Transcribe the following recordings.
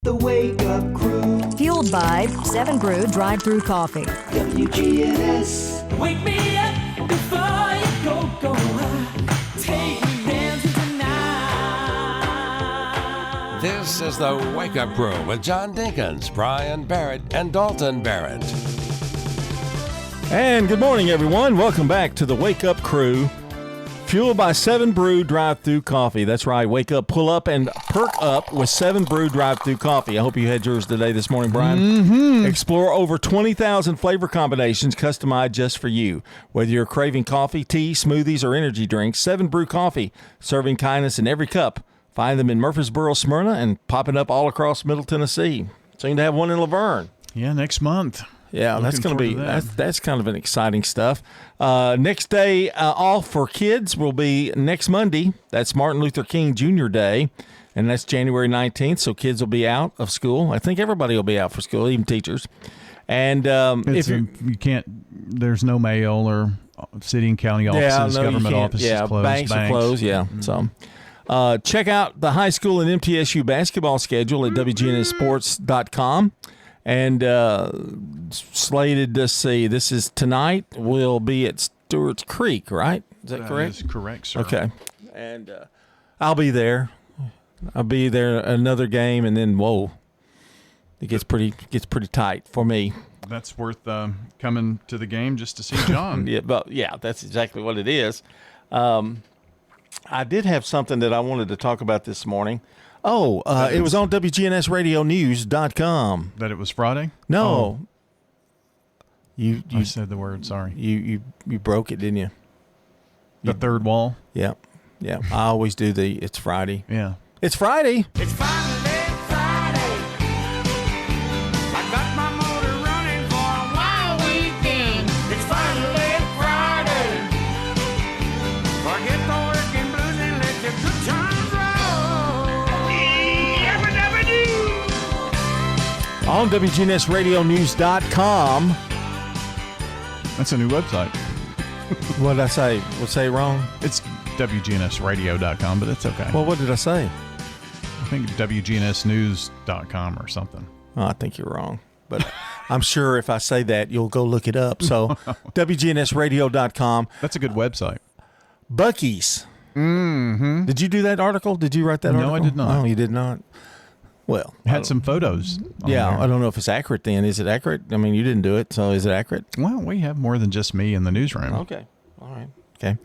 The Wake Up Crew. Fueled by 7 Brew Drive-Thru Coffee. WGNS. Wake me up before you go. Take me dancing tonight. This is the Wake Up Crew with John Dinkins, Brian Barrett, and Dalton Barrett. And good morning, everyone. Welcome back to the Wake Up Crew. Fueled by 7 Brew Drive-Thru Coffee. That's right. Wake up, pull up, and perk up with 7 Brew Drive-Thru Coffee. I hope you had yours today this morning, Brian. Mm-hmm. Explore over 20,000 flavor combinations customized just for you. Whether you're craving coffee, tea, smoothies, or energy drinks, 7 Brew Coffee, serving kindness in every cup. Find them in Murfreesboro, Smyrna, and popping up all across Middle Tennessee. Soon to have one in Laverne. Yeah, next month. Yeah, that's going to be that's kind of an exciting stuff. Next day off for kids will be next Monday. That's Martin Luther King Jr. Day, and that's January 19th. So kids will be out of school. I think everybody will be out for school, even teachers. And if you can't, there's no mail or city and county offices, government offices closed. Banks are closed. Yeah, so. Check out the high school and MTSU basketball schedule at WGNSports.com. And slated to see, this is tonight, will be at Stewart's Creek, right? Is that correct? That is correct, sir. Okay. And I'll be there. I'll be there another game, and then, whoa, it gets pretty tight for me. That's worth coming to the game just to see John. Yeah, that's exactly what it is. I did have something that I wanted to talk about this morning. Oh, it was on WGNSradionews.com. That it was Friday? No. Oh. I said the word, sorry. You broke it, didn't you? The third wall? Yeah. Yeah. I always do it's Friday. Yeah. It's Friday. It's finally Friday. I got my motor running for a wild weekend. It's finally Friday. Forget the working blues and let your good times roll. On WGNSradionews.com. That's a new website. What did I say? What's say wrong? It's WGNSradio.com, but it's okay. Well, what did I say? I think WGNSnews.com or something. Oh, I think you're wrong. But I'm sure if I say that, you'll go look it up. So, WGNSradio.com. That's a good website. Buc-ee's. Mm-hmm. Did you do that article? Did you write that article? No, I did not. Oh, you did not? Well. It had some photos. Yeah, there. I don't know if it's accurate then. Is it accurate? I mean, you didn't do it, so is it accurate? Well, we have more than just me in the newsroom. Okay. All right. Okay.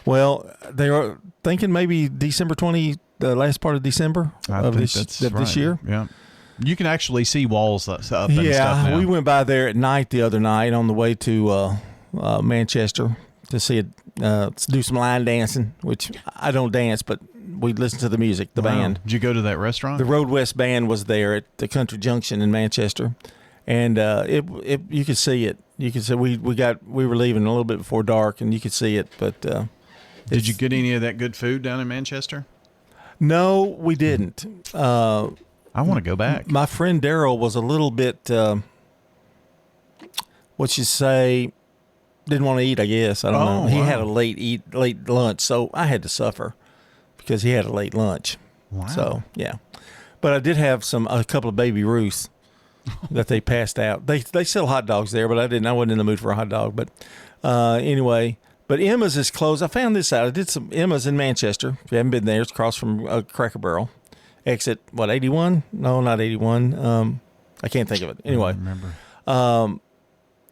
Well, they are thinking maybe December 20, the last part of December this year. Yeah. You can actually see walls up and stuff now. Yeah, we went by there at night the other night on the way to Manchester to see it, do some line dancing, which I don't dance, but we listened to the music, the band. Did you go to that restaurant? The Road West Band was there at the Country Junction in Manchester, and you could see it. You could see we were leaving a little bit before dark, and you could see it. But did you get any of that good food down in Manchester? No, we didn't. I want to go back. My friend Daryl was a little bit, didn't want to eat, I guess. I don't know. He had a late lunch, so I had to suffer because he had a late lunch. Wow. So, yeah. But I did have a couple of Baby Ruths that they passed out. They sell hot dogs there, but I wasn't in the mood for a hot dog. But anyway, but Emma's is closed. I found this out. I did some Emma's in Manchester. If you haven't been there, it's across from Cracker Barrel. Exit, 81? No, not 81. I can't think of it. Anyway. I don't remember.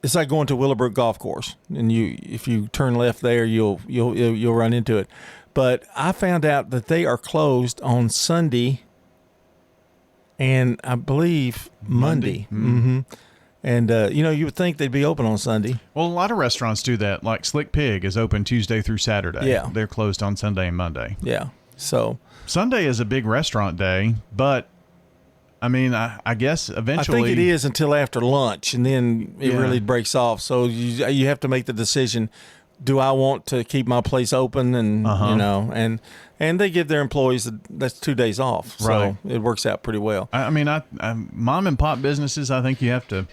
It's like going to Willowbrook Golf Course, and if you turn left there, you'll run into it. But I found out that they are closed on Sunday and I believe Monday. Mm-hmm. And you would think they'd be open on Sunday. Well, a lot of restaurants do that. Like Slick Pig is open Tuesday through Saturday. Yeah, they're closed on Sunday and Monday. Yeah, so Sunday is a big restaurant day, but I mean, I guess eventually. I think it is until after lunch, and then it really breaks off. So you have to make the decision: do I want to keep my place open? And and they give their employees that's 2 days off, so right. It works out pretty well. I mean, mom and pop businesses, I think you have to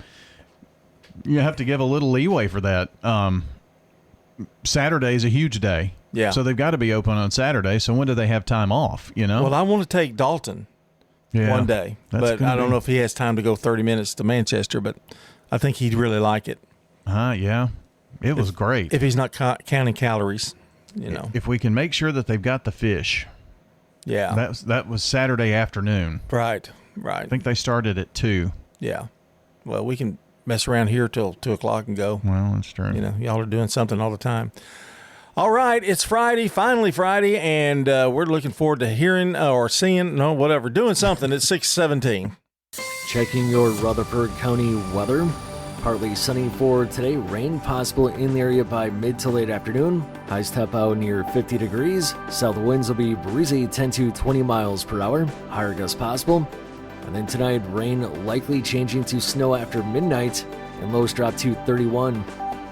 give a little leeway for that. Saturday is a huge day, yeah. So they've got to be open on Saturday. So when do they have time off? Well, I want to take Dalton one day. That's But gonna I don't be- know if he has time to go 30 minutes to Manchester, but I think he'd really like it Yeah. It was great. if he's not counting calories, you know. If we can make sure that they've got the fish. Yeah. That was Saturday afternoon. Right. I think they started at 2. Yeah. Well, we can mess around here till 2 o'clock and go. Well, that's true. You know, y'all are doing something all the time. All right, it's Friday, finally Friday, and we're looking forward to hearing or seeing, doing something at 6:17. Checking your Rutherford County weather. Partly sunny for today. Rain possible in the area by mid to late afternoon. Highs top out near 50 degrees. South winds will be breezy 10 to 20 miles per hour. Higher gusts possible. And then tonight, rain likely changing to snow after midnight, and lows drop to 31.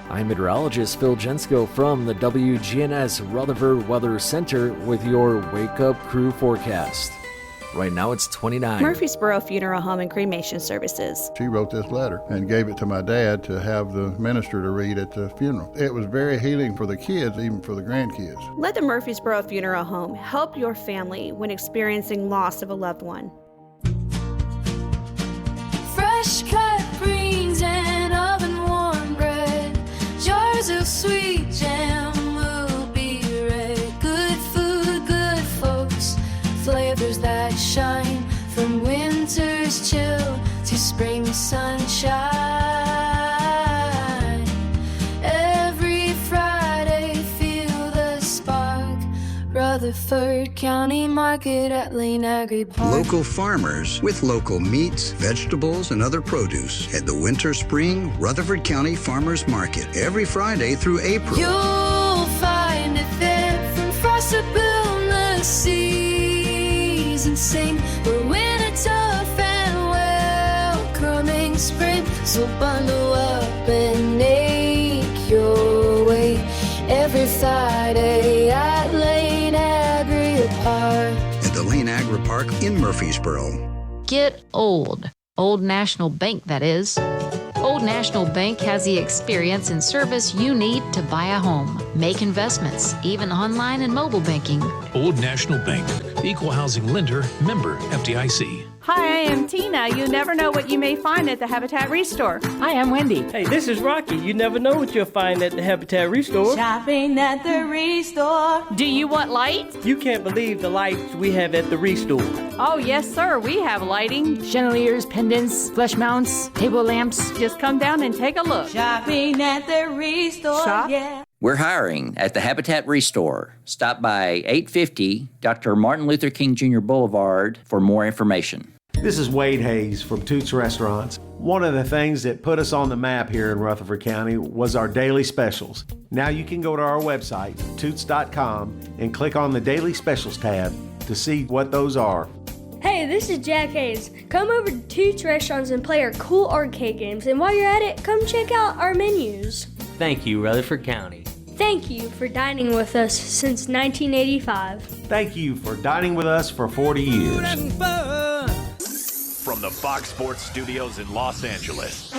I'm meteorologist Phil Jensko from the WGNS Rutherford Weather Center with your Wake Up Crew forecast. Right now it's 29. Murfreesboro Funeral Home and Cremation Services. She wrote this letter and gave it to my dad to have the minister to read at the funeral. It was very healing for the kids, even for the grandkids. Let the Murfreesboro Funeral Home help your family when experiencing loss of a loved one. Fresh cut greens and oven warm bread. Jars of sweet jam will be red. Good food, good folks. Flavors that shine from winter's chill to spring sunshine. Every Friday, feel the spark. Rutherford County Market at Lane Agri Park. Local farmers with local meats, vegetables, and other produce at the Winter Spring Rutherford County Farmers Market every Friday through April. You'll find it there from frost to boundless seas and sing. We're winter tough and welcoming spring. So bundle up and make your way every Friday at Lane Agri Park. At the Lane Agri Park in Murfreesboro. Get old. Old National Bank, that is. Old National Bank has the experience and service you need to buy a home, make investments, even online and mobile banking. Old National Bank, equal housing lender, member FDIC. Hi, I am Tina. You never know what you may find at the Habitat Restore. Hi, I'm Wendy. Hey, this is Rocky. You never know what you'll find at the Habitat Restore. Shopping at the Restore. Do you want lights? You can't believe the lights we have at the Restore. Oh, yes, sir. We have lighting. Chandeliers, pendants, flush mounts, table lamps. Just come down and take a look. Shopping at the Restore. Shop? Yeah. We're hiring at the Habitat Restore. Stop by 850 Dr. Martin Luther King Jr. Boulevard for more information. This is Wade Hayes from Toots Restaurants. One of the things that put us on the map here in Rutherford County was our daily specials. Now you can go to our website, toots.com, and click on the Daily Specials tab to see what those are. Hey, this is Jack Hayes. Come over to Toots Restaurants and play our cool arcade games. And while you're at it, come check out our menus. Thank you, Rutherford County. Thank you for dining with us since 1985. Thank you for dining with us for 40 years. From the Fox Sports Studios in Los Angeles,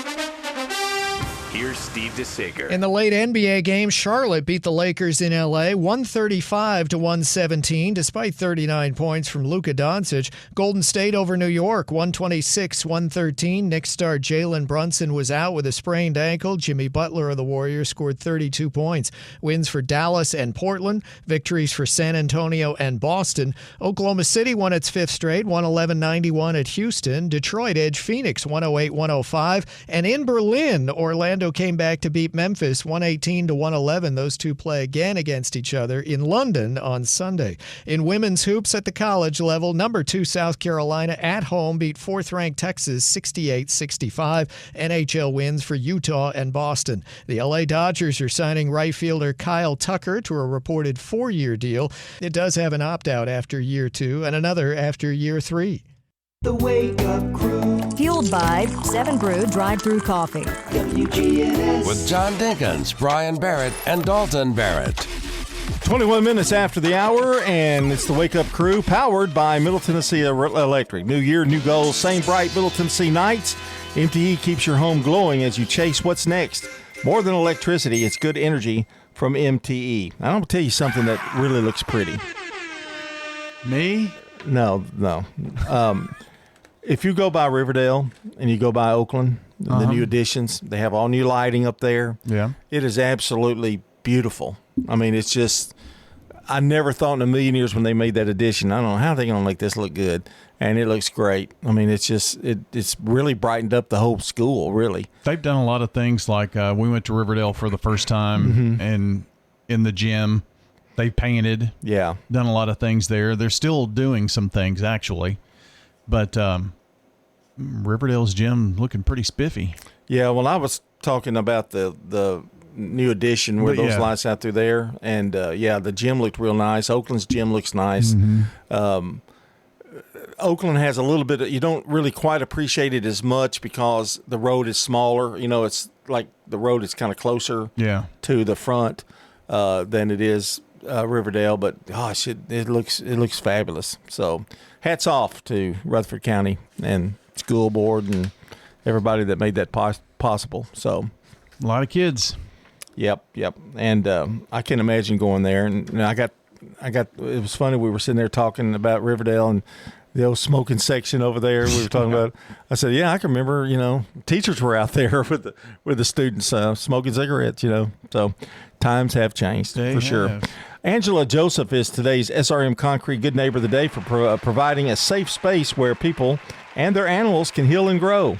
here's Steve DeSager. In the late NBA game, Charlotte beat the Lakers in L.A. 135-117, despite 39 points from Luka Doncic. Golden State over New York, 126-113. Knicks star Jalen Brunson was out with a sprained ankle. Jimmy Butler of the Warriors scored 32 points. Wins for Dallas and Portland. Victories for San Antonio and Boston. Oklahoma City won its fifth straight, 111-91 at Houston. Detroit edged Phoenix 108-105. And in Berlin, Orlando came back to beat Memphis 118-111. Those two play again against each other in London on Sunday. In women's hoops at the college level, number 2 South Carolina at home beat 4th-ranked Texas 68-65. NHL wins for Utah and Boston. The LA Dodgers are signing right fielder Kyle Tucker to a reported 4-year deal. It does have an opt-out after year 2 and another after year 3. The Wake Up Crew. Fueled by 7 Brew Drive-Thru Coffee. WGNS. With John Dinkins, Brian Barrett, and Dalton Barrett. 21 minutes after the hour, and it's the Wake Up Crew, powered by Middle Tennessee Electric. New year, new goals, same bright Middle Tennessee nights. MTE keeps your home glowing as you chase what's next. More than electricity, it's good energy from MTE. I'm going to tell you something that really looks pretty. Me? No. If you go by Riverdale and you go by Oakland, the new additions, they have all new lighting up there. Yeah. It is absolutely beautiful. I mean, it's just, I never thought in a million years when they made that addition, I don't know how they're going to make this look good. And it looks great. I mean, it's just, it's really brightened up the whole school, really. They've done a lot of things like we went to Riverdale for the first time and in the gym, they painted. Yeah. Done a lot of things there. They're still doing some things, actually. But Riverdale's gym looking pretty spiffy. Yeah, well, I was talking about the new addition where those lights out through there. And, the gym looked real nice. Oakland's gym looks nice. Oakland has a little bit of, you don't really quite appreciate it as much because the road is smaller. You know, it's like the road is kind of closer to the front than it is Riverdale. But gosh, it looks fabulous. So hats off to Rutherford County and school board and everybody that made that possible. So a lot of kids. Yep. And I can imagine going there. And I got. It was funny. We were sitting there talking about Riverdale and the old smoking section over there. We were talking about. I said, "Yeah, I can remember. You know, teachers were out there with the students smoking cigarettes. You know, so times have changed for sure." Angela Joseph is today's SRM Concrete Good Neighbor of the Day for providing a safe space where people and their animals can heal and grow.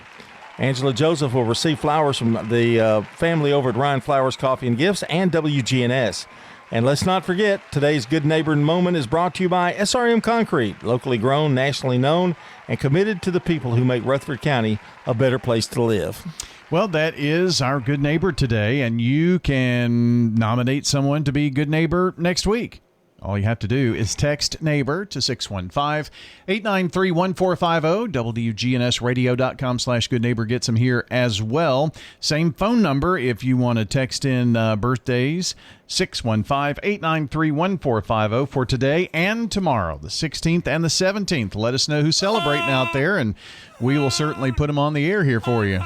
Angela Joseph will receive flowers from the family over at Ryan Flowers Coffee and Gifts and WGNS. And let's not forget, today's Good Neighbor moment is brought to you by SRM Concrete, locally grown, nationally known, and committed to the people who make Rutherford County a better place to live. Well, that is our Good Neighbor today, and you can nominate someone to be Good Neighbor next week. All you have to do is text neighbor to 615-893-1450. WGNSradio.com/Good Neighbor gets them here as well. Same phone number if you want to text in birthdays, 615-893-1450 for today and tomorrow, the 16th and the 17th. Let us know who's celebrating out there, and we will certainly put them on the air here for you.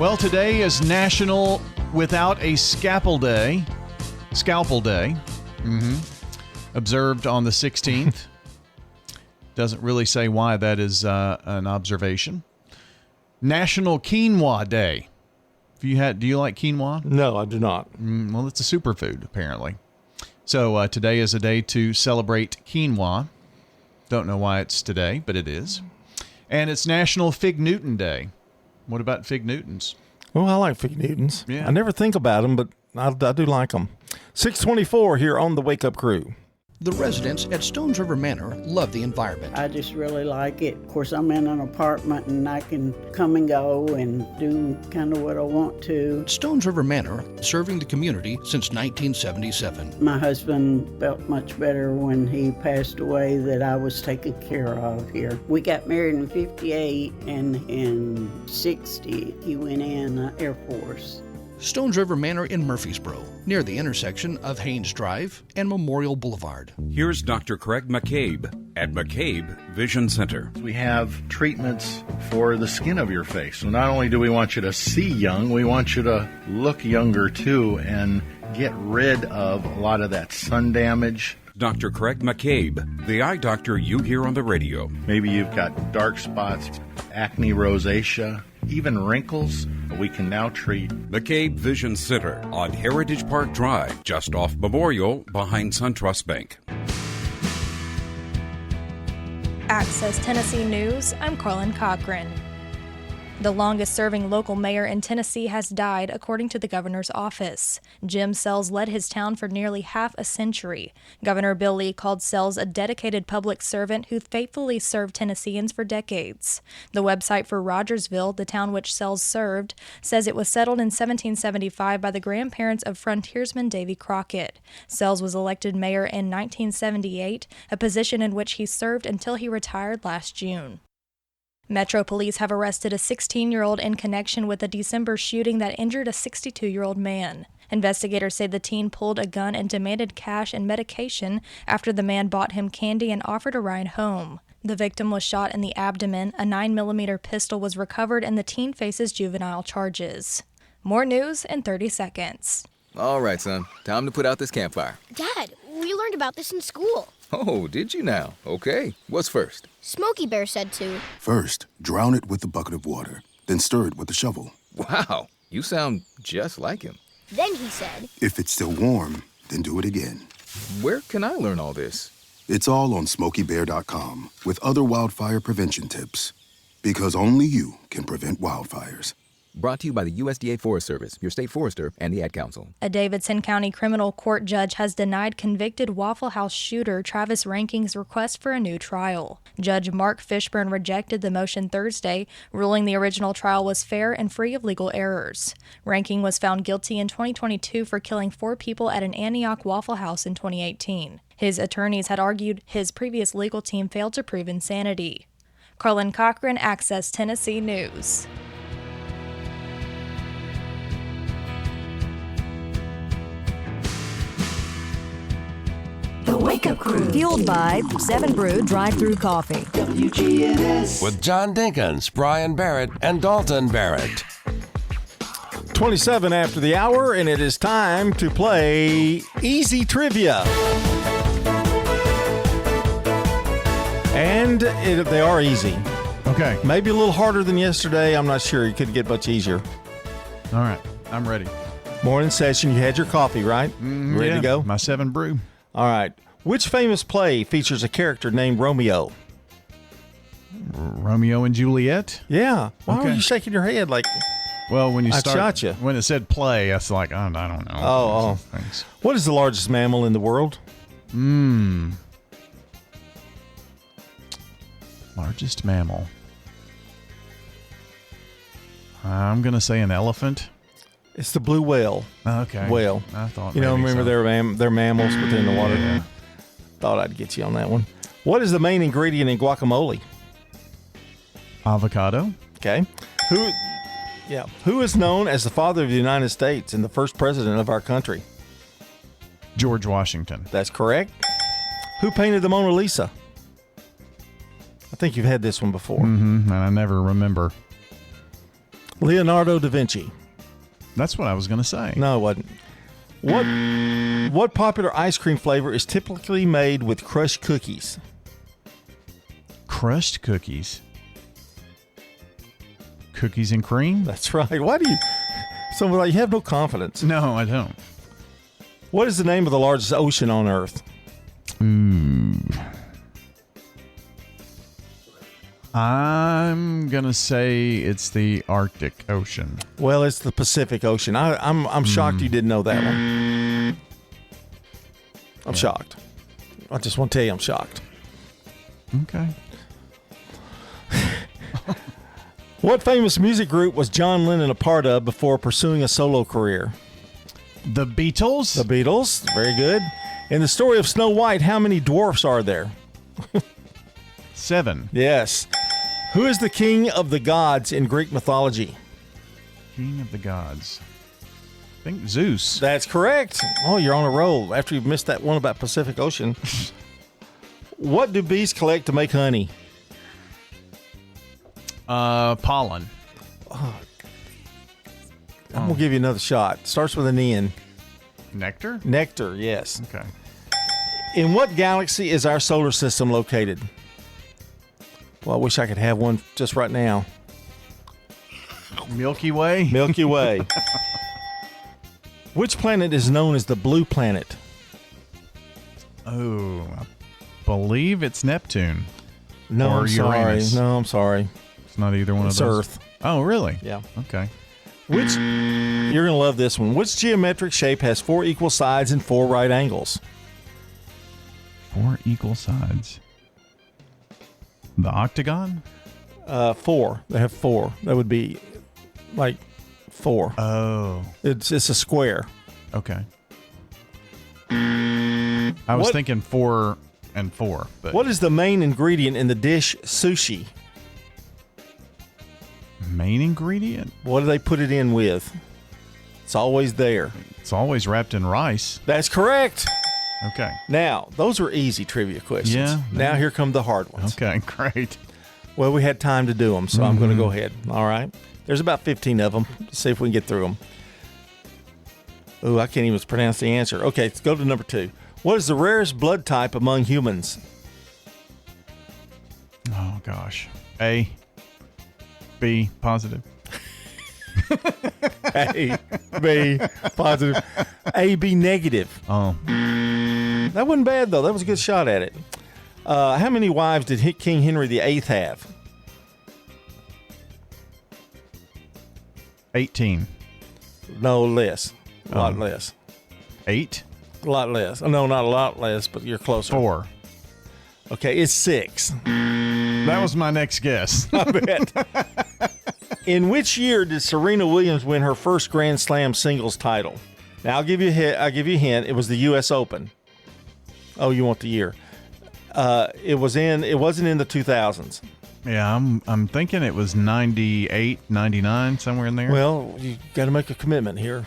Well, today is National Without a Scalpel Day. Observed on the 16th. Doesn't really say why that is an observation. National Quinoa Day. Do you like quinoa? No, I do not. Well, it's a superfood, apparently. So today is a day to celebrate quinoa. Don't know why it's today, but it is. And it's National Fig Newton Day. What about Fig Newtons? Well, I like Fig Newtons. Yeah. I never think about them, but I do like them. 624 here on the Wake Up Crew. The residents at Stones River Manor love the environment. I just really like it. Of course, I'm in an apartment and I can come and go and do kind of what I want to. Stones River Manor, serving the community since 1977. My husband felt much better when he passed away that I was taken care of here. We got married in 58 and in 60 he went in Air Force. Stones River Manor in Murfreesboro, near the intersection of Haynes Drive and Memorial Boulevard. Here's Dr. Craig McCabe at McCabe Vision Center. We have treatments for the skin of your face. So not only do we want you to see young, we want you to look younger too and get rid of a lot of that sun damage. Dr. Craig McCabe, the eye doctor you hear on the radio. Maybe you've got dark spots, acne, rosacea, even wrinkles. We can now treat. McCabe Vision Center on Heritage Park Drive, just off Memorial, behind SunTrust Bank. Access Tennessee News, I'm Carlin Cochran. The longest-serving local mayor in Tennessee has died, according to the governor's office. Jim Sells led his town for nearly half a century. Governor Bill Lee called Sells a dedicated public servant who faithfully served Tennesseans for decades. The website for Rogersville, the town which Sells served, says it was settled in 1775 by the grandparents of frontiersman Davy Crockett. Sells was elected mayor in 1978, a position in which he served until he retired last June. Metro Police have arrested a 16-year-old in connection with a December shooting that injured a 62-year-old man. Investigators say the teen pulled a gun and demanded cash and medication after the man bought him candy and offered a ride home. The victim was shot in the abdomen, a 9mm pistol was recovered, and the teen faces juvenile charges. More news in 30 seconds. All right, son. Time to put out this campfire. Dad, we learned about this in school. Oh, did you now? Okay. What's first? Smokey Bear said to. First, drown it with a bucket of water, then stir it with a shovel. Wow, you sound just like him. Then he said, If it's still warm, then do it again. Where can I learn all this? It's all on SmokeyBear.com with other wildfire prevention tips. Because only you can prevent wildfires. Brought to you by the USDA Forest Service, your state forester, and the Ad Council. A Davidson County criminal court judge has denied convicted Waffle House shooter Travis Ranking's request for a new trial. Judge Mark Fishburne rejected the motion Thursday, ruling the original trial was fair and free of legal errors. Ranking was found guilty in 2022 for killing 4 people at an Antioch Waffle House in 2018. His attorneys had argued his previous legal team failed to prove insanity. Carlin Cochran, Access Tennessee News. The Wake Up Crew. Fueled by 7 Brew Drive-Thru Coffee. WGNS. With John Dinkins, Brian Barrett, and Dalton Barrett. 27 after the hour, and it is time to play Easy Trivia. And they are easy. Okay. Maybe a little harder than yesterday. I'm not sure. You could get much easier. All right. I'm ready. Morning session. You had your coffee, right? Ready to go? My 7 Brew. All right. Which famous play features a character named Romeo? Romeo and Juliet? Yeah. Why are you shaking your head like... Well, when you I start... shot you. When it said play, I was like, I don't know. Oh. What is the largest mammal in the world? Largest mammal. I'm going to say an elephant. It's the blue whale. Okay. Whale. I thought remember so. they're mammals, but they're in the water. Yeah. Thought I'd get you on that one. What is the main ingredient in guacamole? Avocado. Okay. Who is known as the father of the United States and the first president of our country? George Washington. That's correct. Who painted the Mona Lisa? I think you've had this one before. And I never remember. Leonardo da Vinci. That's what I was going to say. No, it wasn't. What popular ice cream flavor is typically made with crushed cookies? Crushed cookies. Cookies and cream? That's right. Why do you... So you have no confidence. No, I don't. What is the name of the largest ocean on Earth? I'm going to say it's the Arctic Ocean. Well, it's the Pacific Ocean. I'm shocked you didn't know that one. I'm shocked. I just want to tell you I'm shocked. Okay. What famous music group was John Lennon a part of before pursuing a solo career? The Beatles. The Beatles. Very good. In the story of Snow White, how many dwarfs are there? 7. Yes. Who is the king of the gods in Greek mythology? King of the gods. I think Zeus. That's correct. Oh, you're on a roll after you've missed that one about Pacific Ocean. What do bees collect to make honey? Pollen. I'm going to give you another shot. Starts with an N. Nectar? Nectar, yes. Okay. In what galaxy is our solar system located? Well, I wish I could have one just right now. Milky Way? Milky Way. Which planet is known as the blue planet? Oh, I believe it's Neptune. No, or I'm sorry. Uranus. No, I'm sorry. It's not either one It's of those. Earth. Oh, really? Yeah. Okay. You're going to love this one. Which geometric shape has 4 equal sides and 4 right angles? 4 equal sides. The octagon? 4. They have 4. That would be like 4. Oh. It's a square. Okay. I was thinking 4 and 4. But what is the main ingredient in the dish sushi? Main ingredient? What do they put it in with? It's always there. It's always wrapped in rice. That's correct. Okay. Now, those were easy trivia questions. Yeah. Now here come the hard ones. Okay, great. Well, we had time to do them, so I'm going to go ahead. All right. There's about 15 of them. Let's see if we can get through them. Oh, I can't even pronounce the answer. Okay, let's go to number 2. What is the rarest blood type among humans? Oh, gosh. A. B. Positive. A, B, positive. A, B negative. Oh. That wasn't bad, though. That was a good shot at it. How many wives did King Henry VIII have? 18. No, less. A lot less. 8? A lot less. No, not a lot less, but you're closer. 4. Okay, it's 6. That was my next guess. I bet. In which year did Serena Williams win her first Grand Slam singles title? Now I'll give you a hint. It was the U.S. Open. Oh, you want the year? It wasn't in the 2000s. Yeah, I'm thinking it was 98, 99, somewhere in there. Well, you got to make a commitment here.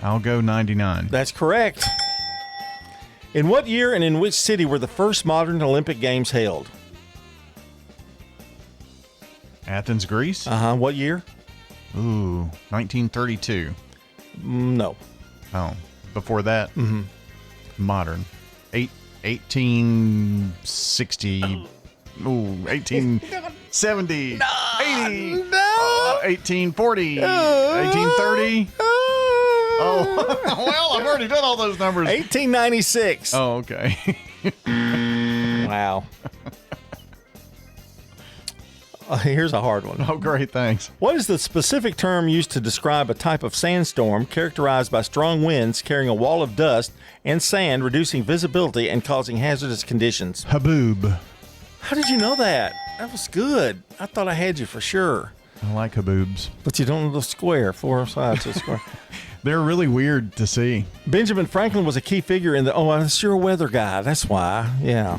I'll go 99. That's correct. In what year and in which city were the first modern Olympic Games held? Athens, Greece? What year? Ooh, 1932. No. Oh, before that? Mm-hmm. Modern. 1860. Ooh, 1870. 80. 1840. 1830. Oh, well, I've already done all those numbers. 1896. Oh, okay. Wow. Here's a hard one. Oh, great. Thanks. What is the specific term used to describe a type of sandstorm characterized by strong winds carrying a wall of dust and sand, reducing visibility and causing hazardous conditions? Haboob. How did you know that? That was good. I thought I had you for sure. I like haboobs. But you don't know the square, 4 sides of the square. They're really weird to see. Benjamin Franklin was a key figure in the... Oh, you're a weather guy. That's why. Yeah.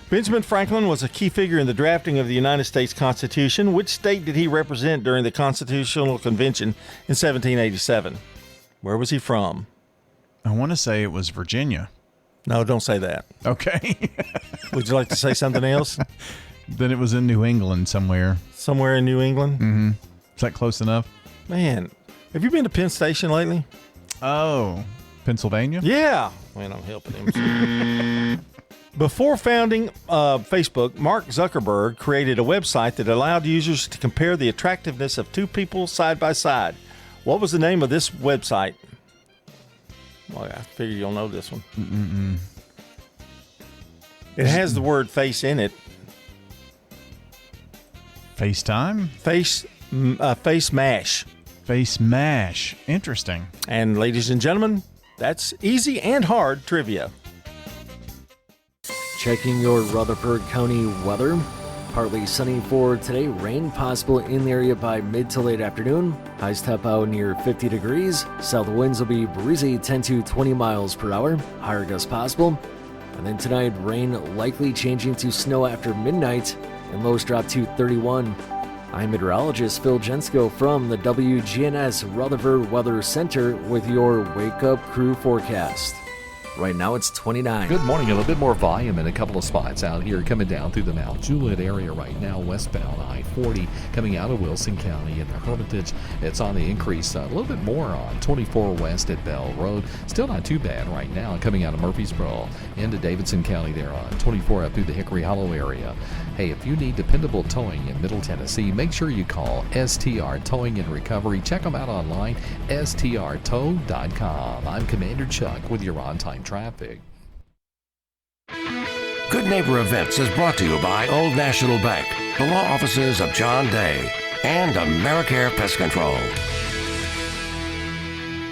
Benjamin Franklin was a key figure in the drafting of the United States Constitution. Which state did he represent during the Constitutional Convention in 1787? Where was he from? I want to say it was Virginia. No, don't say that. Okay. Would you like to say something else? Then it was in New England somewhere. Somewhere in New England? Mm-hmm. Is that close enough? Man, have you been to Penn Station lately? Oh, Pennsylvania? Yeah. Man, I'm helping him. Before founding Facebook, Mark Zuckerberg created a website that allowed users to compare the attractiveness of two people side by side. What was the name of this website? Well, I figure you'll know this one. Mm-mm-mm. It has the word face in it. FaceTime? Face Mash. Face Mash. Interesting. And ladies and gentlemen, that's easy and hard trivia. Checking your Rutherford County weather. Partly sunny for today. Rain possible in the area by mid to late afternoon. Highs top out near 50 degrees. South winds will be breezy 10 to 20 miles per hour. Higher gusts possible. And then tonight, rain likely changing to snow after midnight. And lows drop to 31. I'm meteorologist Phil Jensko from the WGNS Rutherford Weather Center with your Wake Up Crew forecast. Right now it's 29. Good morning. A little bit more volume in a couple of spots out here coming down through the Mount Juliet area right now. Westbound I-40 coming out of Wilson County in the Hermitage. It's on the increase a little bit more on 24 West at Bell Road. Still not too bad right now coming out of Murfreesboro into Davidson County there on 24 up through the Hickory Hollow area. Hey, if you need dependable towing in Middle Tennessee, make sure you call STR Towing and Recovery. Check them out online, strtow.com. I'm Commander Chuck with your on-time traffic. Good Neighbor Events is brought to you by Old National Bank, the law offices of John Day, and AmeriCare Pest Control.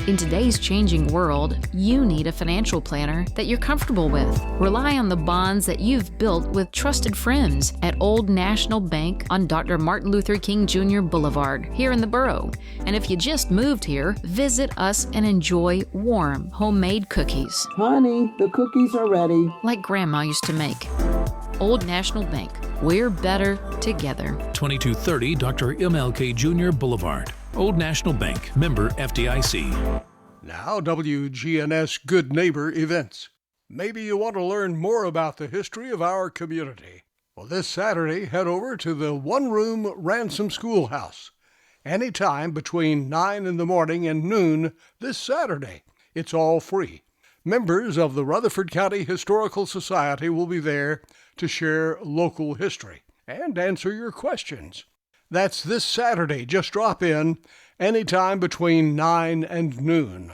In today's changing world, you need a financial planner that you're comfortable with. Rely on the bonds that you've built with trusted friends at Old National Bank on Dr. Martin Luther King Jr. Boulevard here in the borough. And if you just moved here, visit us and enjoy warm, homemade cookies. Honey, the cookies are ready. Like Grandma used to make. Old National Bank. We're better together. 2230 Dr. MLK Jr. Boulevard. Old National Bank, member FDIC. Now, WGNS Good Neighbor Events. Maybe you want to learn more about the history of our community. Well, this Saturday, head over to the one-room Ransom Schoolhouse. Anytime between 9 in the morning and noon this Saturday. It's all free. Members of the Rutherford County Historical Society will be there to share local history and answer your questions. That's this Saturday. Just drop in anytime between 9 and noon.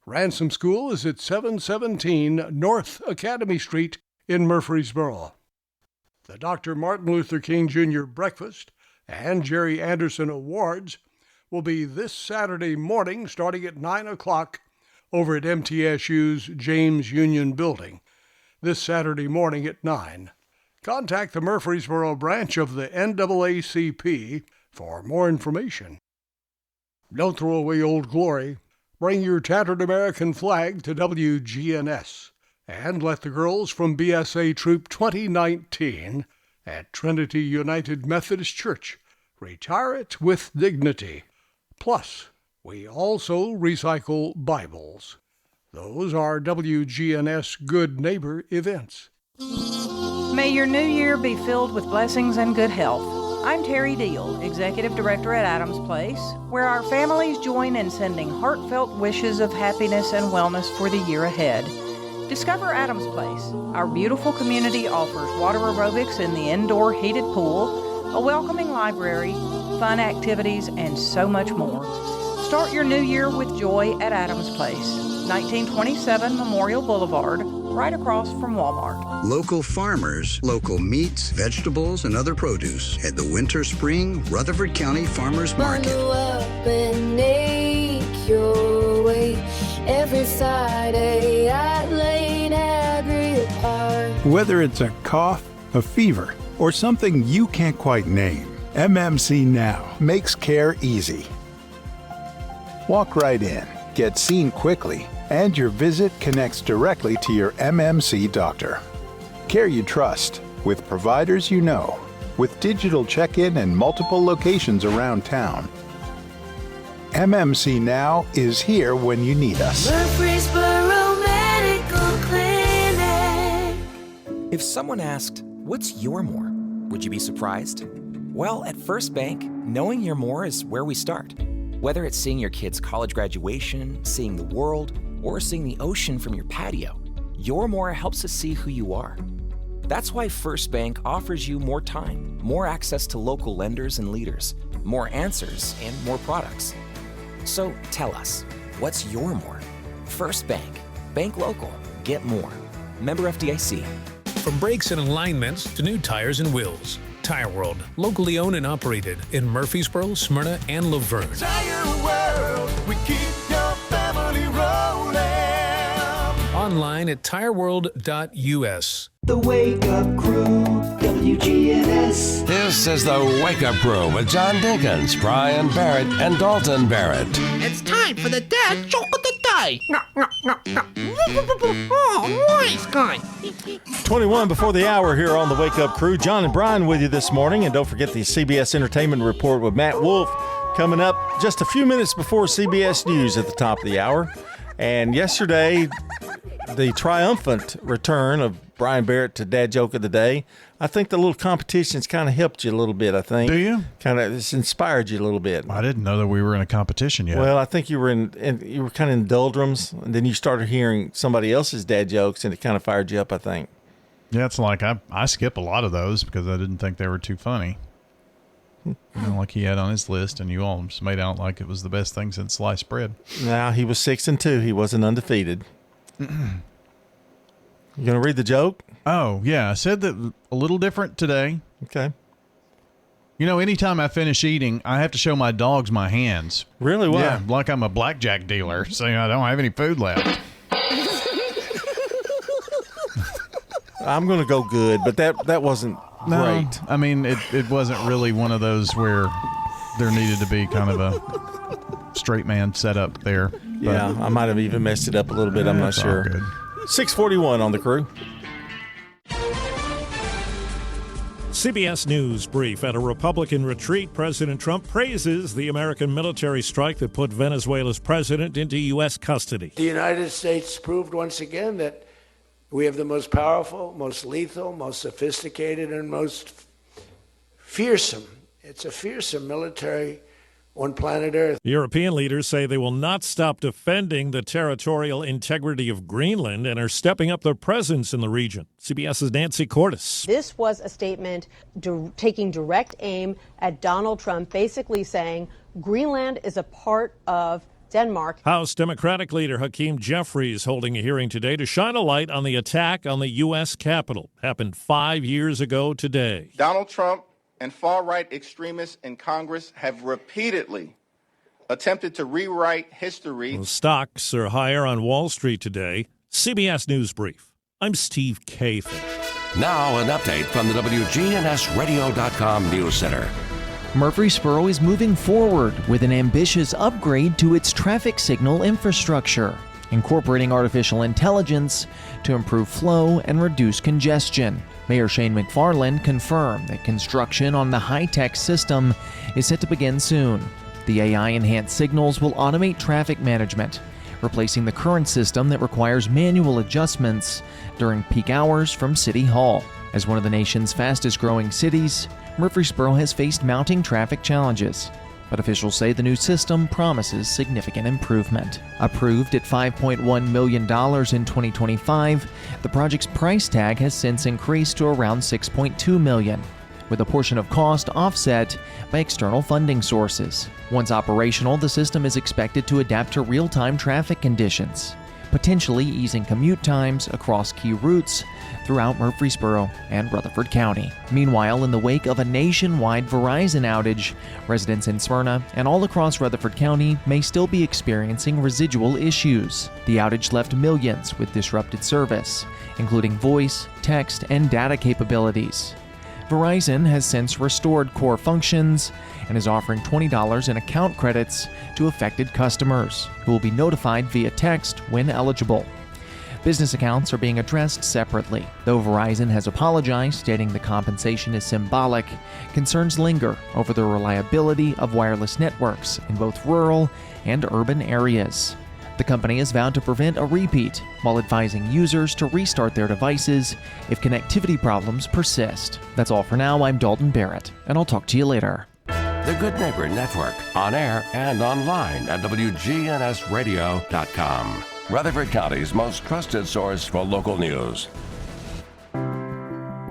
Ransom School is at 717 North Academy Street in Murfreesboro. The Dr. Martin Luther King Jr. Breakfast and Jerry Anderson Awards will be this Saturday morning starting at 9 o'clock over at MTSU's James Union Building. This Saturday morning at 9. Contact the Murfreesboro branch of the NAACP for more information. Don't throw away Old Glory. Bring your tattered American flag to WGNS and let the girls from BSA Troop 2019 at Trinity United Methodist Church retire it with dignity. Plus, we also recycle Bibles. Those are WGNS Good Neighbor events. May your new year be filled with blessings and good health. I'm Terry Deal, Executive Director at Adams Place, where our families join in sending heartfelt wishes of happiness and wellness for the year ahead. Discover Adams Place. Our beautiful community offers water aerobics in the indoor heated pool, a welcoming library, fun activities, and so much more. Start your new year with joy at Adams Place, 1927 Memorial Boulevard, right across from Walmart. Local farmers, local meats, vegetables, and other produce at the Winter Spring Rutherford County Farmers Market. Bundle up and make your way every Friday at Lane Agri Park. Whether it's a cough, a fever, or something you can't quite name, MMC Now makes care easy. Walk right in, get seen quickly, and your visit connects directly to your MMC doctor. Care you trust, with providers you know, with digital check-in and multiple locations around town. MMC Now is here when you need us. Murfreesboro Medical Clinic. If someone asked, "What's your more?" would you be surprised? Well, at First Bank, knowing your more is where we start. Whether it's seeing your kid's college graduation, seeing the world, or seeing the ocean from your patio, your more helps us see who you are. That's why First Bank offers you more time, more access to local lenders and leaders, more answers, and more products. So tell us, what's your more? First Bank. Bank local. Get more. Member FDIC. From brakes and alignments to new tires and wheels, Tire World, locally owned and operated in Murfreesboro, Smyrna, and Laverne. Tire World, we keep your family rolling. Online at tireworld.us. The Wake Up Crew, WGNS. This is the Wake Up Crew with John Dinkins, Brian Barrett, and Dalton Barrett. It's time for the dad joke of the day. Oh, nice guy. 21 before the hour here on the Wake Up Crew. John and Brian with you this morning. And don't forget the CBS Entertainment Report with Matt Wolf coming up just a few minutes before CBS News at the top of the hour. And yesterday, the triumphant return of Brian Barrett to Dad Joke of the Day. I think the little competition's kind of helped you a little bit, I think. Do you? Kind of, it's inspired you a little bit. I didn't know that we were in a competition yet. Well, I think you were you were kind of in doldrums, and then you started hearing somebody else's dad jokes, and it kind of fired you up, I think. Yeah, it's like I skip a lot of those because I didn't think they were too funny. Like he had on his list, and you all just made out like it was the best thing since sliced bread. Now, he was 6-2. He wasn't undefeated. You going to read the joke? Oh, yeah. I said that a little different today. Okay. You know, anytime I finish eating, I have to show my dogs my hands. Really? Why? Yeah, like I'm a blackjack dealer, saying I don't have any food left. I'm going to go good, but that wasn't great. I mean, it wasn't really one of those where there needed to be kind of a straight man setup there. Yeah, I might have even messed it up a little bit. I'm not sure. Good. 6:41 on the Crew. CBS News brief. At a Republican retreat, President Trump praises the American military strike that put Venezuela's president into U.S. custody. The United States proved once again that we have the most powerful, most lethal, most sophisticated, and most fearsome. It's a fearsome military on planet Earth. European leaders say they will not stop defending the territorial integrity of Greenland and are stepping up their presence in the region. CBS's Nancy Cordes. This was a statement taking direct aim at Donald Trump, basically saying Greenland is a part of Denmark. House Democratic leader Hakeem Jeffries holding a hearing today to shine a light on the attack on the U.S. Capitol. Happened 5 years ago today. Donald Trump and far-right extremists in Congress have repeatedly attempted to rewrite history. Well, stocks are higher on Wall Street today. CBS News Brief. I'm Steve Kathan. Now an update from the WGNSradio.com News Center. Murfreesboro is moving forward with an ambitious upgrade to its traffic signal infrastructure, incorporating artificial intelligence to improve flow and reduce congestion. Mayor Shane McFarland confirmed that construction on the high-tech system is set to begin soon. The AI-enhanced signals will automate traffic management, replacing the current system that requires manual adjustments during peak hours from City Hall. As one of the nation's fastest-growing cities, Murfreesboro has faced mounting traffic challenges, but officials say the new system promises significant improvement. Approved at $5.1 million in 2025, the project's price tag has since increased to around $6.2 million, with a portion of cost offset by external funding sources. Once operational, the system is expected to adapt to real-time traffic conditions, potentially easing commute times across key routes throughout Murfreesboro and Rutherford County. Meanwhile, in the wake of a nationwide Verizon outage, residents in Smyrna and all across Rutherford County may still be experiencing residual issues. The outage left millions with disrupted service, including voice, text, and data capabilities. Verizon has since restored core functions and is offering $20 in account credits to affected customers, who will be notified via text when eligible. Business accounts are being addressed separately. Though Verizon has apologized, stating the compensation is symbolic, concerns linger over the reliability of wireless networks in both rural and urban areas. The company has vowed to prevent a repeat while advising users to restart their devices if connectivity problems persist. That's all for now. I'm Dalton Barrett, and I'll talk to you later. The Good Neighbor Network, on air and online at WGNSradio.com. Rutherford County's most trusted source for local news.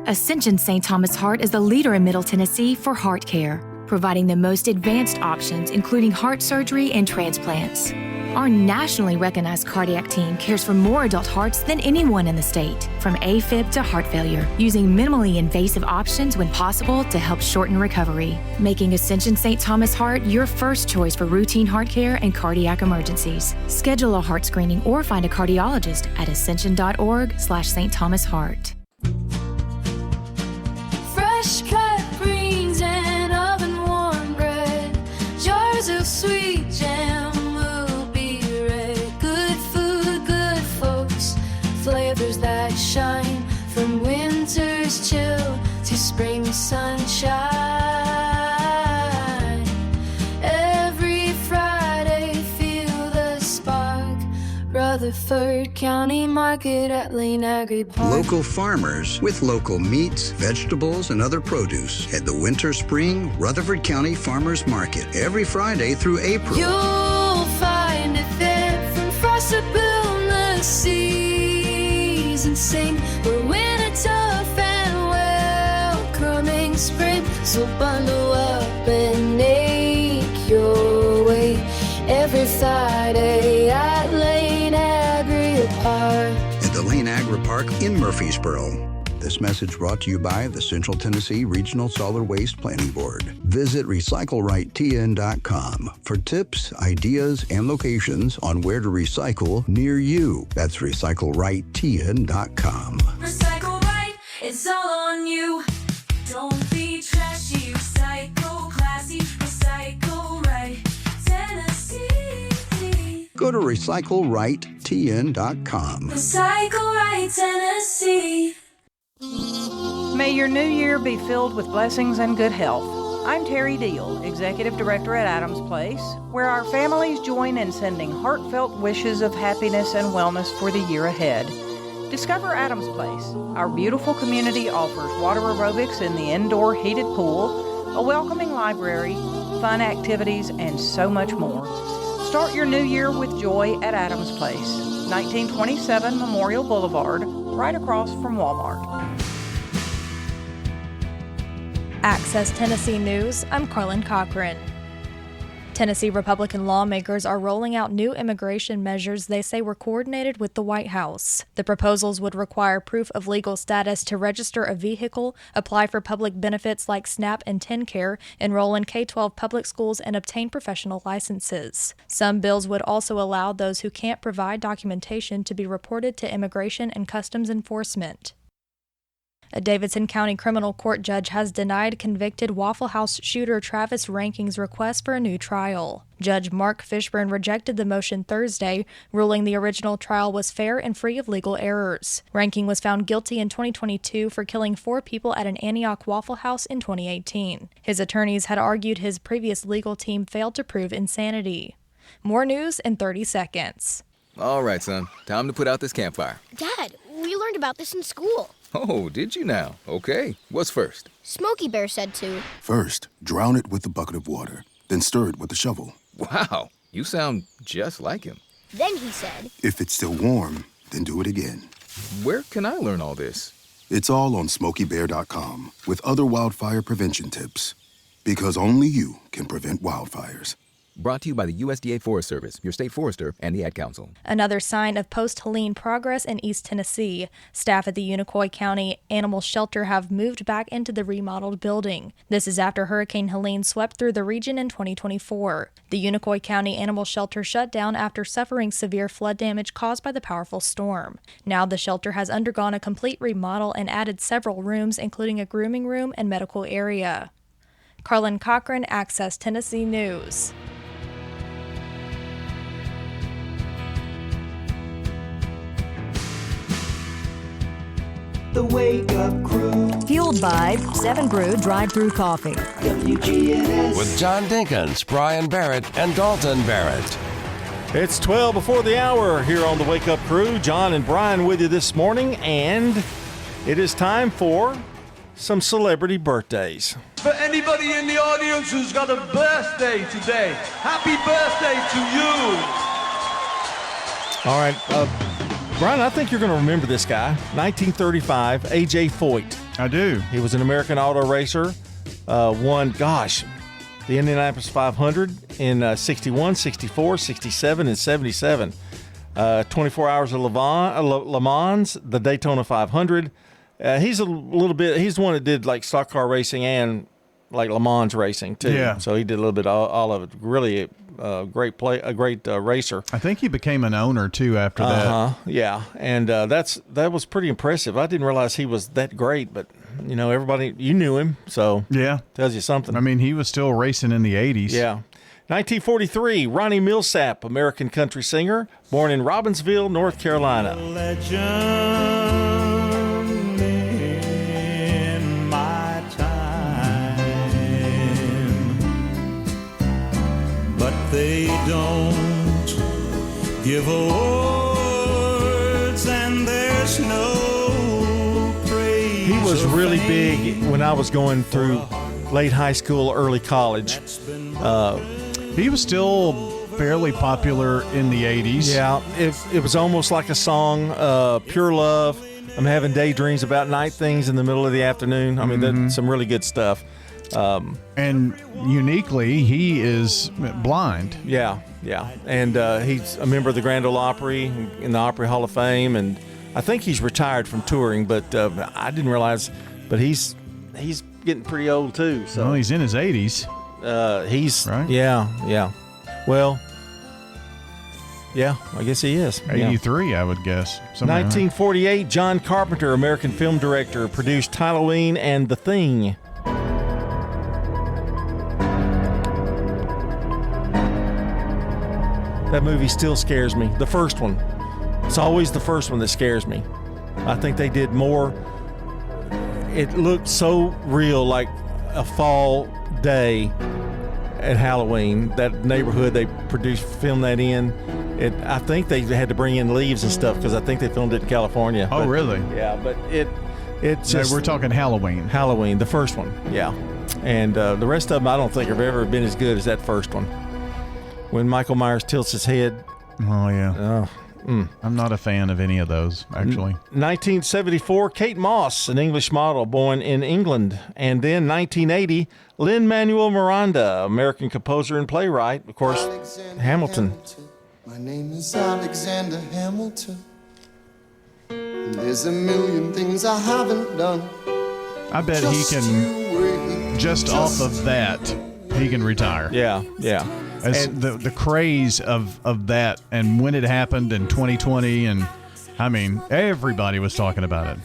Ascension St. Thomas Heart is the leader in Middle Tennessee for heart care, providing the most advanced options, including heart surgery and transplants. Our nationally recognized cardiac team cares for more adult hearts than anyone in the state, from AFib to heart failure, using minimally invasive options when possible to help shorten recovery, making Ascension St. Thomas Heart your first choice for routine heart care and cardiac emergencies. Schedule a heart screening or find a cardiologist at ascension.org/St. Thomas Heart. Fresh cut greens and oven warm bread, jars of sweet jam. Flavors that shine from winter's chill to spring sunshine. Every Friday, feel the spark. Rutherford County Market at Lane Agri Park. Local farmers with local meats, vegetables, and other produce at the Winter Spring Rutherford County Farmers Market every Friday through April. You'll find it there from frost to boundless sea. And sing, we're winter tough and welcoming spring. So bundle up and make your way every Friday at Lane Agri Park. At the Lane Agri Park in Murfreesboro. This message brought to you by the Central Tennessee Regional Solid Waste Planning Board. Visit RecycleRightTN.com for tips, ideas, and locations on where to recycle near you. That's RecycleRightTN.com. Recycle right, it's all on you. Don't be trashy, recycle classy, recycle right, Tennessee. Go to RecycleRightTN.com. Recycle right, Tennessee. May your new year be filled with blessings and good health. I'm Terry Deal, Executive Director at Adams Place, where our families join in sending heartfelt wishes of happiness and wellness for the year ahead. Discover Adams Place. Our beautiful community offers water aerobics in the indoor heated pool, a welcoming library, fun activities, and so much more. Start your new year with joy at Adams Place, 1927 Memorial Boulevard, right across from Walmart. Access Tennessee News, I'm Carlin Cochran. Tennessee Republican lawmakers are rolling out new immigration measures they say were coordinated with the White House. The proposals would require proof of legal status to register a vehicle, apply for public benefits like SNAP and TennCare, enroll in K-12 public schools, and obtain professional licenses. Some bills would also allow those who can't provide documentation to be reported to Immigration and Customs Enforcement. A Davidson County criminal court judge has denied convicted Waffle House shooter Travis Ranking's request for a new trial. Judge Mark Fishburne rejected the motion Thursday, ruling the original trial was fair and free of legal errors. Ranking was found guilty in 2022 for killing 4 people at an Antioch Waffle House in 2018. His attorneys had argued his previous legal team failed to prove insanity. More news in 30 seconds. All right, son. Time to put out this campfire. Dad, we learned about this in school. Oh, did you now? Okay. What's first? Smokey Bear said to. First, drown it with a bucket of water, then stir it with a shovel. Wow, you sound just like him. Then he said. If it's still warm, then do it again. Where can I learn all this? It's all on SmokeyBear.com with other wildfire prevention tips. Because only you can prevent wildfires. Brought to you by the USDA Forest Service, your state forester, and the Ad Council. Another sign of post-Helene progress in East Tennessee. Staff at the Unicoi County Animal Shelter have moved back into the remodeled building. This is after Hurricane Helene swept through the region in 2024. The Unicoi County Animal Shelter shut down after suffering severe flood damage caused by the powerful storm. Now the shelter has undergone a complete remodel and added several rooms, including a grooming room and medical area. Carlin Cochran, Access Tennessee News. The Wake Up Crew. Fueled by 7 Brew Drive-Thru Coffee. WGNS. With John Dinkins, Brian Barrett, and Dalton Barrett. It's 12 before the hour here on the Wake Up Crew. John and Brian with you this morning, and it is time for some celebrity birthdays. For anybody in the audience who's got a birthday today, happy birthday to you. All right, Brian, I think you're going to remember this guy. 1935, A.J. Foyt. I do. He was an American auto racer. Won, the Indianapolis 500 in 61, 64, 67, and 77. 24 Hours of Le Mans, the Daytona 500. He's the one that did like stock car racing and like Le Mans racing too. Yeah. So he did a little bit of all of it. Really a great racer. I think he became an owner too after that. Yeah, and that was pretty impressive. I didn't realize he was that great, but everybody knew him, so yeah, tells you something. I mean, he was still racing in the 80s. Yeah. 1943, Ronnie Millsap, American country singer, born in Robbinsville, North Carolina. Legend in my time, but they don't give awards, and there's no praise. He was really big when I was going through late high school, early college. He was still fairly popular in the 80s. Yeah, it was almost like a song, Pure Love. I'm having daydreams about night things in the middle of the afternoon. I mean, that's some really good stuff. And uniquely, he is blind. Yeah. And he's a member of the Grand Ole Opry in the Opry Hall of Fame. And I think he's retired from touring, but I didn't realize. But he's getting pretty old, too. So. Well, he's in his 80s. He's right. Yeah. Well, yeah, I guess he is. 83, I would guess. 1948, John Carpenter, American film director, produced Halloween and The Thing. That movie still scares me. The first one. It's always the first one that scares me. I think they did more. It looked so real, like a fall day at Halloween. That neighborhood they filmed that in. I think they had to bring in leaves and stuff because I think they filmed it in California. Oh, really? Yeah, but it's just. We're talking Halloween. Halloween, the first one. Yeah, And the rest of them I don't think have ever been as good as that first one. When Michael Myers tilts his head. Oh, yeah. I'm not a fan of any of those, actually. 1974, Kate Moss, an English model born in England. And then 1980, Lin-Manuel Miranda, American composer and playwright. Of course, Hamilton. My name is Alexander Hamilton. And there's a million things I haven't done. I bet he can, just off of that, he can retire. Yeah. And the craze of that and when it happened in 2020, and I mean, everybody was talking about it.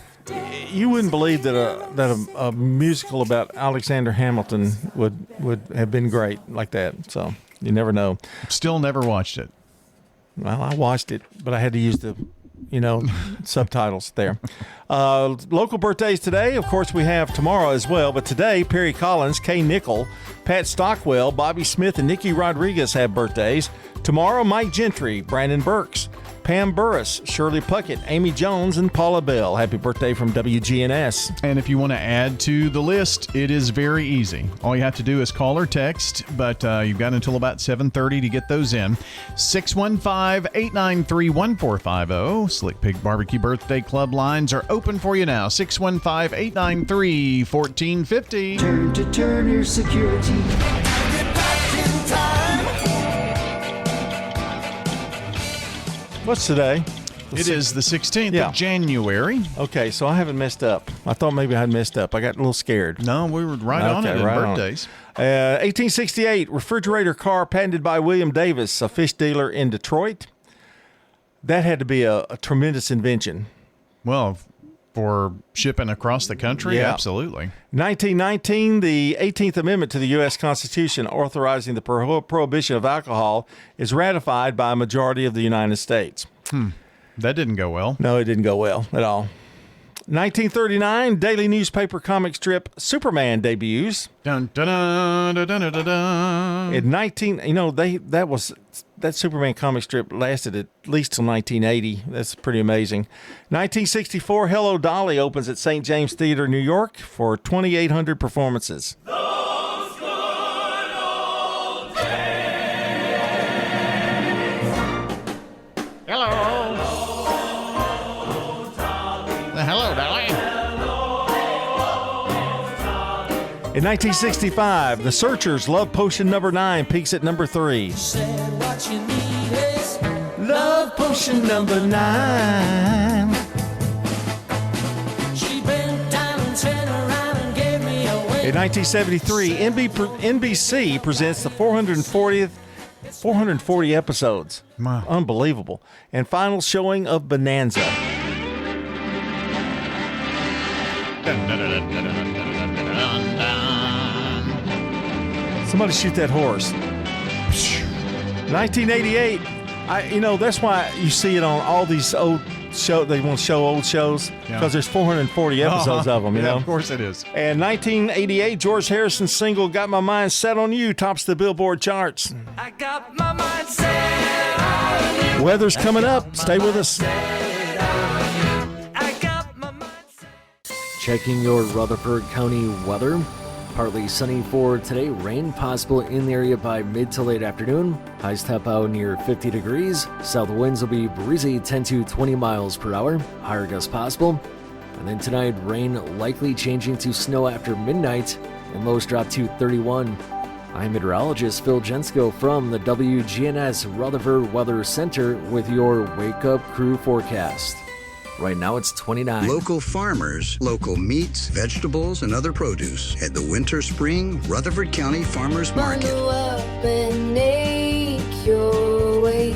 You wouldn't believe that a musical about Alexander Hamilton would have been great like that. So you never know. Still never watched it. Well, I watched it, but I had to use the subtitles there. Local birthdays today. Of course, we have tomorrow as well. But today, Perry Collins, Kay Nickel, Pat Stockwell, Bobby Smith, and Nikki Rodriguez have birthdays. Tomorrow, Mike Gentry, Brandon Burks, Pam Burris, Shirley Puckett, Amy Jones, and Paula Bell. Happy birthday from WGNS. And if you want to add to the list, it is very easy. All you have to do is call or text, but you've got until about 7:30 to get those in. 615-893-1450. Slick Pig Barbecue Birthday Club lines are open for you now. 615-893-1450. Turn to Turner Security. What's today? It is the 16th of January. Okay, so I haven't messed up. I thought maybe I had messed up. I got a little scared. No, we were right on it in birthdays. 1868, refrigerator car patented by William Davis, a fish dealer in Detroit. That had to be a tremendous invention. Well, for shipping across the country, absolutely. 1919, the 18th Amendment to the U.S. Constitution authorizing the prohibition of alcohol is ratified by a majority of the United States. That didn't go well. No, it didn't go well at all. 1939, daily newspaper comic strip Superman debuts. Dun, dun, dun, dun, dun, dun, dun. In that Superman comic strip lasted at least till 1980. That's pretty amazing. 1964, Hello Dolly opens at St. James Theater, New York for 2,800 performances. Those good old days. Hello. Hello, Dolly. In 1965, The Searchers' Love Potion number 9 peaks at number 3. Love Potion number 9. She bent down and turned around and gave me away. In 1973, NBC presents the 440 episodes. Wow. Unbelievable. And final showing of Bonanza. Somebody shoot that horse. 1988. That's why you see it on all these old shows. They want to show old shows because there's 440 episodes of them. You know, of course it is. And 1988, George Harrison's single "Got My Mind Set on You" tops the Billboard charts. I got my mind set on you. Weather's coming up. Stay with us. Checking your Rutherford County weather. Partly sunny for today. Rain possible in the area by mid to late afternoon. Highs top out near 50 degrees. South winds will be breezy 10 to 20 miles per hour. Higher gusts possible. And then tonight, rain likely changing to snow after midnight. And lows drop to 31. I'm meteorologist Phil Jensko from the WGNS Rutherford Weather Center with your Wake Up Crew forecast. Right now it's 29. Local farmers, local meats, vegetables, and other produce at the Winter Spring Rutherford County Farmers Market. Bundle up and make your way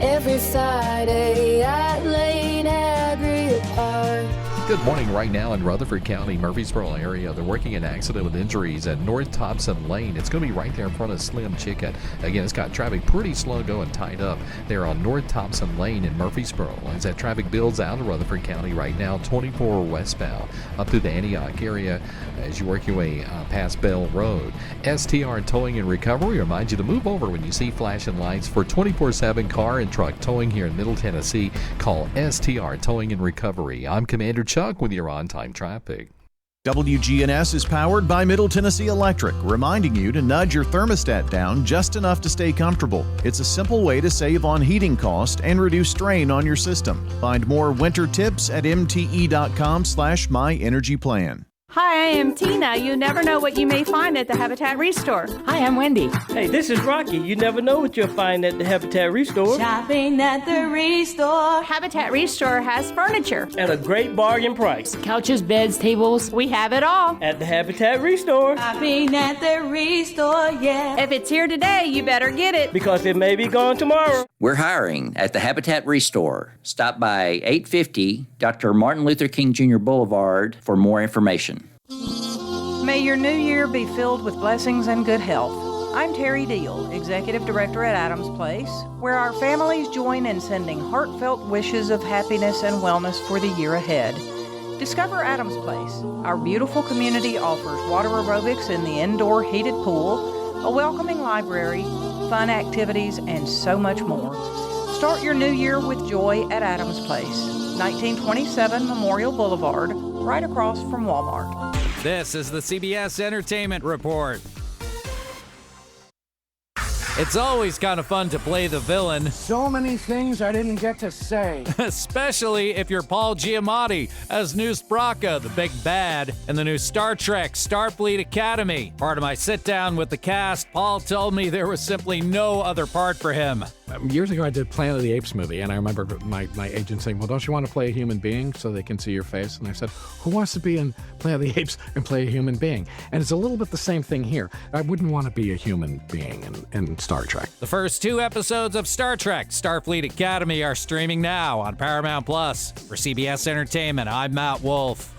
every Friday at Lane Agri Park. Good morning. Right now in Rutherford County, Murfreesboro area, they're working an accident with injuries at North Thompson Lane. It's going to be right there in front of Slim Chicken. Again, it's got traffic pretty slow going, tied up there on North Thompson Lane in Murfreesboro. As that traffic builds out of Rutherford County right now, 24 westbound up through the Antioch area as you work your way past Bell Road. STR Towing and Recovery reminds you to move over when you see flashing lights for 24/7 car and truck towing here in Middle Tennessee. Call STR Towing and Recovery. I'm Commander Chuck with your on-time traffic. WGNS is powered by Middle Tennessee Electric, reminding you to nudge your thermostat down just enough to stay comfortable. It's a simple way to save on heating cost and reduce strain on your system. Find more winter tips at mte.com/myenergyplan. Hi, I am Tina. You never know what you may find at the Habitat Restore. Hi, I'm Wendy. Hey, this is Rocky. You never know what you'll find at the Habitat Restore. Shopping at the Restore. Habitat Restore has furniture. At a great bargain price. Couches, beds, tables. We have it all. At the Habitat Restore. Shopping at the Restore, yeah. If it's here today, you better get it. Because it may be gone tomorrow. We're hiring at the Habitat Restore. Stop by 850 Dr. Martin Luther King Jr. Boulevard for more information. May your new year be filled with blessings and good health. I'm Terry Deal, Executive Director at Adams Place, where our families join in sending heartfelt wishes of happiness and wellness for the year ahead. Discover Adams Place. Our beautiful community offers water aerobics in the indoor heated pool, a welcoming library, fun activities, and so much more. Start your new year with joy at Adams Place, 1927 Memorial Boulevard, right across from Walmart. This is the CBS Entertainment Report. It's always kind of fun to play the villain. So many things I didn't get to say. Especially if you're Paul Giamatti as New Spraka, the big bad, in the new Star Trek Starfleet Academy. Part of my sit-down with the cast, Paul told me there was simply no other part for him. Years ago, I did Planet of the Apes movie, and I remember my agent saying, well, don't you want to play a human being so they can see your face? And I said, who wants to be in Planet of the Apes and play a human being? And it's a little bit the same thing here. I wouldn't want to be a human being in Star Trek. The first 2 episodes of Star Trek Starfleet Academy are streaming now on Paramount Plus. For CBS Entertainment, I'm Matt Wolf.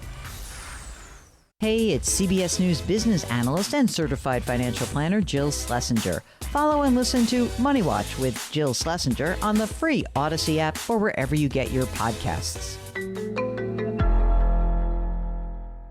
Hey, it's CBS News business analyst and certified financial planner Jill Schlesinger. Follow and listen to Money Watch with Jill Schlesinger on the free Odyssey app or wherever you get your podcasts.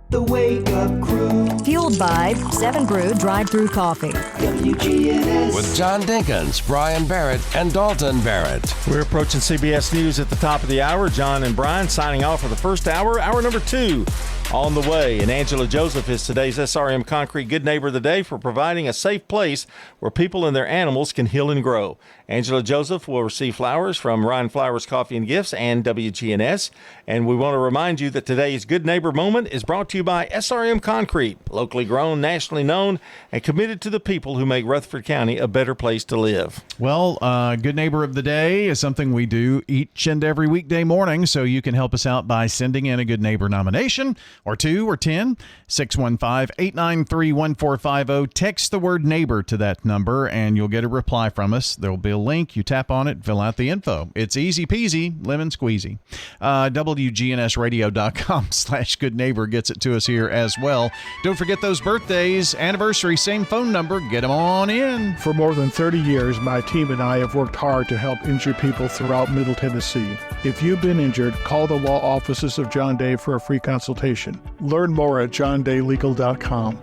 The Wake Up Crew. Fueled by 7 Brew Drive-Thru Coffee. WGNS. With John Dinkins, Brian Barrett, and Dalton Barrett. We're approaching CBS News at the top of the hour. John and Brian signing off for the first hour. Hour number 2 on the way. And Angela Joseph is today's SRM Concrete Good Neighbor of the Day for providing a safe place where people and their animals can heal and grow. Angela Joseph will receive flowers from Ryan Flowers Coffee and Gifts and WGNS. And we want to remind you that today's Good Neighbor moment is brought to you by SRM Concrete, locally grown, nationally known, and committed to the people who make Rutherford County a better place to live. Well, Good Neighbor of the Day is something we do each and every weekday morning, so you can help us out by sending in a Good Neighbor nomination, or 2 or 10, 615-893-1450. Text the word neighbor to that number, and you'll get a reply from us. There will be a link. You tap on it, fill out the info. It's easy peasy, lemon squeezy. WGNSradio.com/Good Neighbor gets it to us here as well. Don't forget those birthdays, anniversaries, same phone number. Get them on in. For more than 30 years, my team and I have worked hard to help injured people throughout Middle Tennessee. If you've been injured, call the law offices of John Day for a free consultation. Learn more at johndaylegal.com.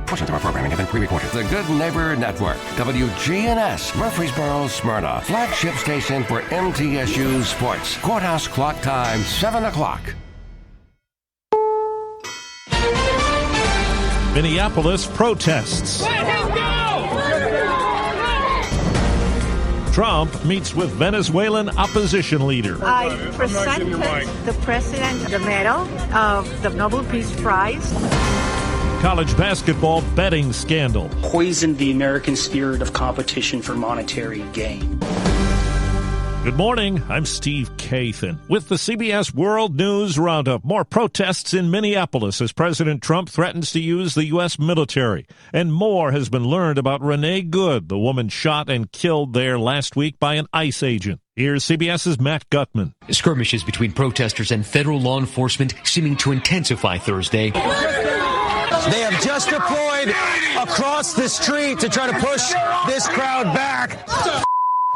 Portions of our programming have been pre-recorded. The Good Neighbor Network. WGNS, Murfreesboro, Smyrna. Flagship station for MTSU Sports. Courthouse clock time, 7 o'clock. Minneapolis protests. Let him go! Trump meets with Venezuelan opposition leader. I presented the president the medal of the Nobel Peace Prize. College basketball betting scandal. Poisoned the American spirit of competition for monetary gain. Good morning, I'm Steve Kathan with the CBS World News Roundup. More protests in Minneapolis as President Trump threatens to use the U.S. military. And more has been learned about Renee Good, the woman shot and killed there last week by an ICE agent. Here's CBS's Matt Gutman. Skirmishes between protesters and federal law enforcement seeming to intensify Thursday. They have just deployed across the street to try to push this crowd back.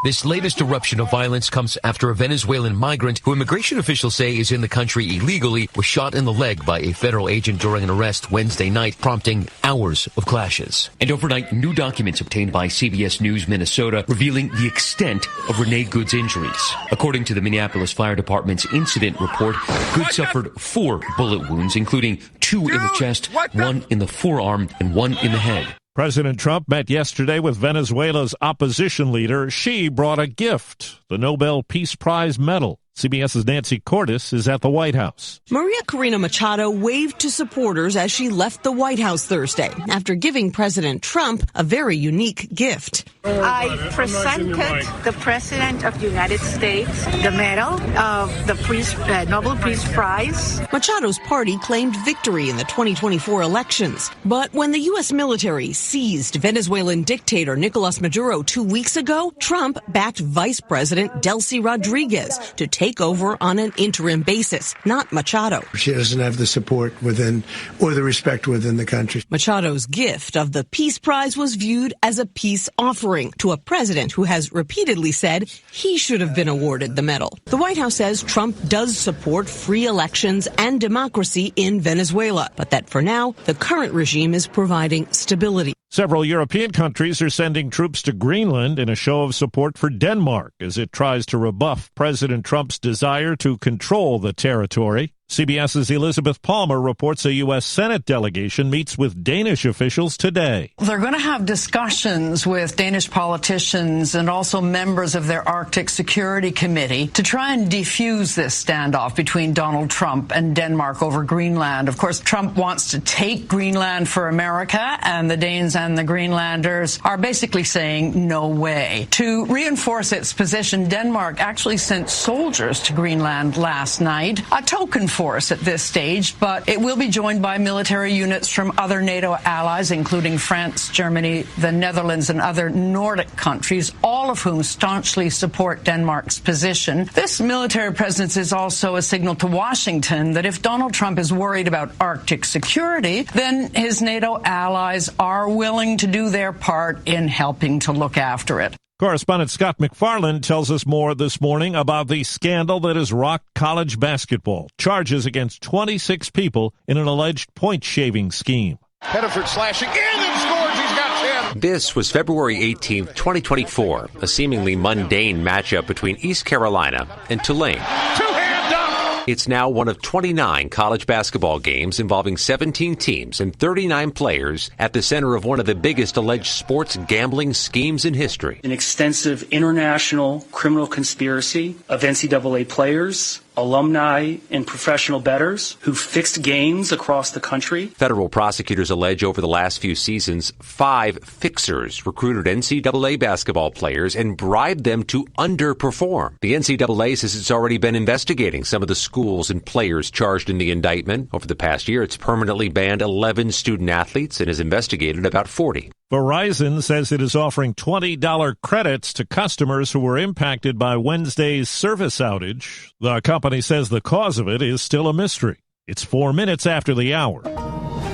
This latest eruption of violence comes after a Venezuelan migrant who immigration officials say is in the country illegally was shot in the leg by a federal agent during an arrest Wednesday night, prompting hours of clashes. And overnight, new documents obtained by CBS News Minnesota revealing the extent of Renee Good's injuries. According to the Minneapolis Fire Department's incident report, Good suffered 4 bullet wounds, including 2 in the chest, 1 in the forearm, and 1 in the head. President Trump met yesterday with Venezuela's opposition leader. She brought a gift, the Nobel Peace Prize medal. CBS's Nancy Cordes is at the White House. Maria Corina Machado waved to supporters as she left the White House Thursday after giving President Trump a very unique gift. I presented the President of the United States the medal of the Nobel Peace Prize. Machado's party claimed victory in the 2024 elections. But when the U.S. military seized Venezuelan dictator Nicolas Maduro 2 weeks ago, Trump backed Vice President Delcy Rodriguez to take over on an interim basis, not Machado. She doesn't have the support within or the respect within the country. Machado's gift of the Peace Prize was viewed as a peace offering to a president who has repeatedly said he should have been awarded the medal. The White House says Trump does support free elections and democracy in Venezuela, but that for now, the current regime is providing stability. Several European countries are sending troops to Greenland in a show of support for Denmark as it tries to rebuff President Trump's desire to control the territory. CBS's Elizabeth Palmer reports a U.S. Senate delegation meets with Danish officials today. They're going to have discussions with Danish politicians and also members of their Arctic Security Committee to try and defuse this standoff between Donald Trump and Denmark over Greenland. Of course, Trump wants to take Greenland for America, and the Danes and the Greenlanders are basically saying no way. To reinforce its position, Denmark actually sent soldiers to Greenland last night, a token force at this stage, but it will be joined by military units from other NATO allies, including France, Germany, the Netherlands, and other Nordic countries, all of whom staunchly support Denmark's position. This military presence is also a signal to Washington that if Donald Trump is worried about Arctic security, then his NATO allies are willing to do their part in helping to look after it. Correspondent Scott McFarland tells us more this morning about the scandal that has rocked college basketball. Charges against 26 people in an alleged point-shaving scheme. Pettiford slashing in and scores. He's got 10. This was February 18, 2024, a seemingly mundane matchup between East Carolina and Tulane. Two-hand dunk. It's now one of 29 college basketball games involving 17 teams and 39 players at the center of one of the biggest alleged sports gambling schemes in history. An extensive international criminal conspiracy of NCAA players, alumni, and professional bettors who fixed games across the country. Federal prosecutors allege over the last few seasons, 5 fixers recruited NCAA basketball players and bribed them to underperform. The NCAA says it's already been investigating some of the schools and players charged in the indictment. Over the past year, it's permanently banned 11 student athletes and has investigated about 40. Verizon says it is offering $20 credits to customers who were impacted by Wednesday's service outage. The company says the cause of it is still a mystery. It's 4 minutes after the hour.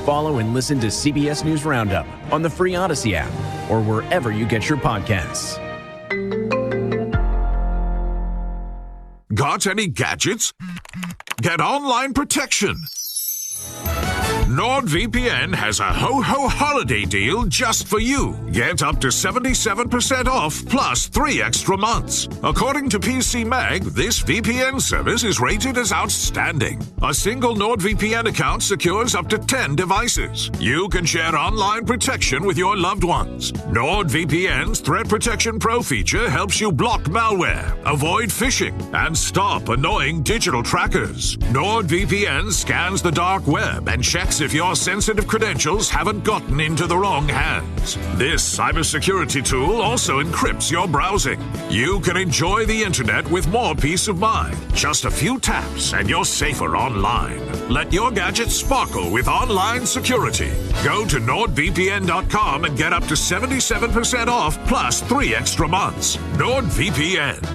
Follow and listen to CBS News Roundup on the free Odyssey app or wherever you get your podcasts. Got any gadgets? Get online protection. NordVPN has a ho-ho holiday deal just for you. Get up to 77% off plus 3 extra months. According to PC Mag, this VPN service is rated as outstanding. A single NordVPN account secures up to 10 devices. You can share online protection with your loved ones. NordVPN's Threat Protection Pro feature helps you block malware, avoid phishing, and stop annoying digital trackers. NordVPN scans the dark web and checks if your sensitive credentials haven't gotten into the wrong hands. This cybersecurity tool also encrypts your browsing. You can enjoy the internet with more peace of mind. Just a few taps and you're safer online. Let your gadgets sparkle with online security. Go to NordVPN.com and get up to 77% off plus 3 extra months. NordVPN.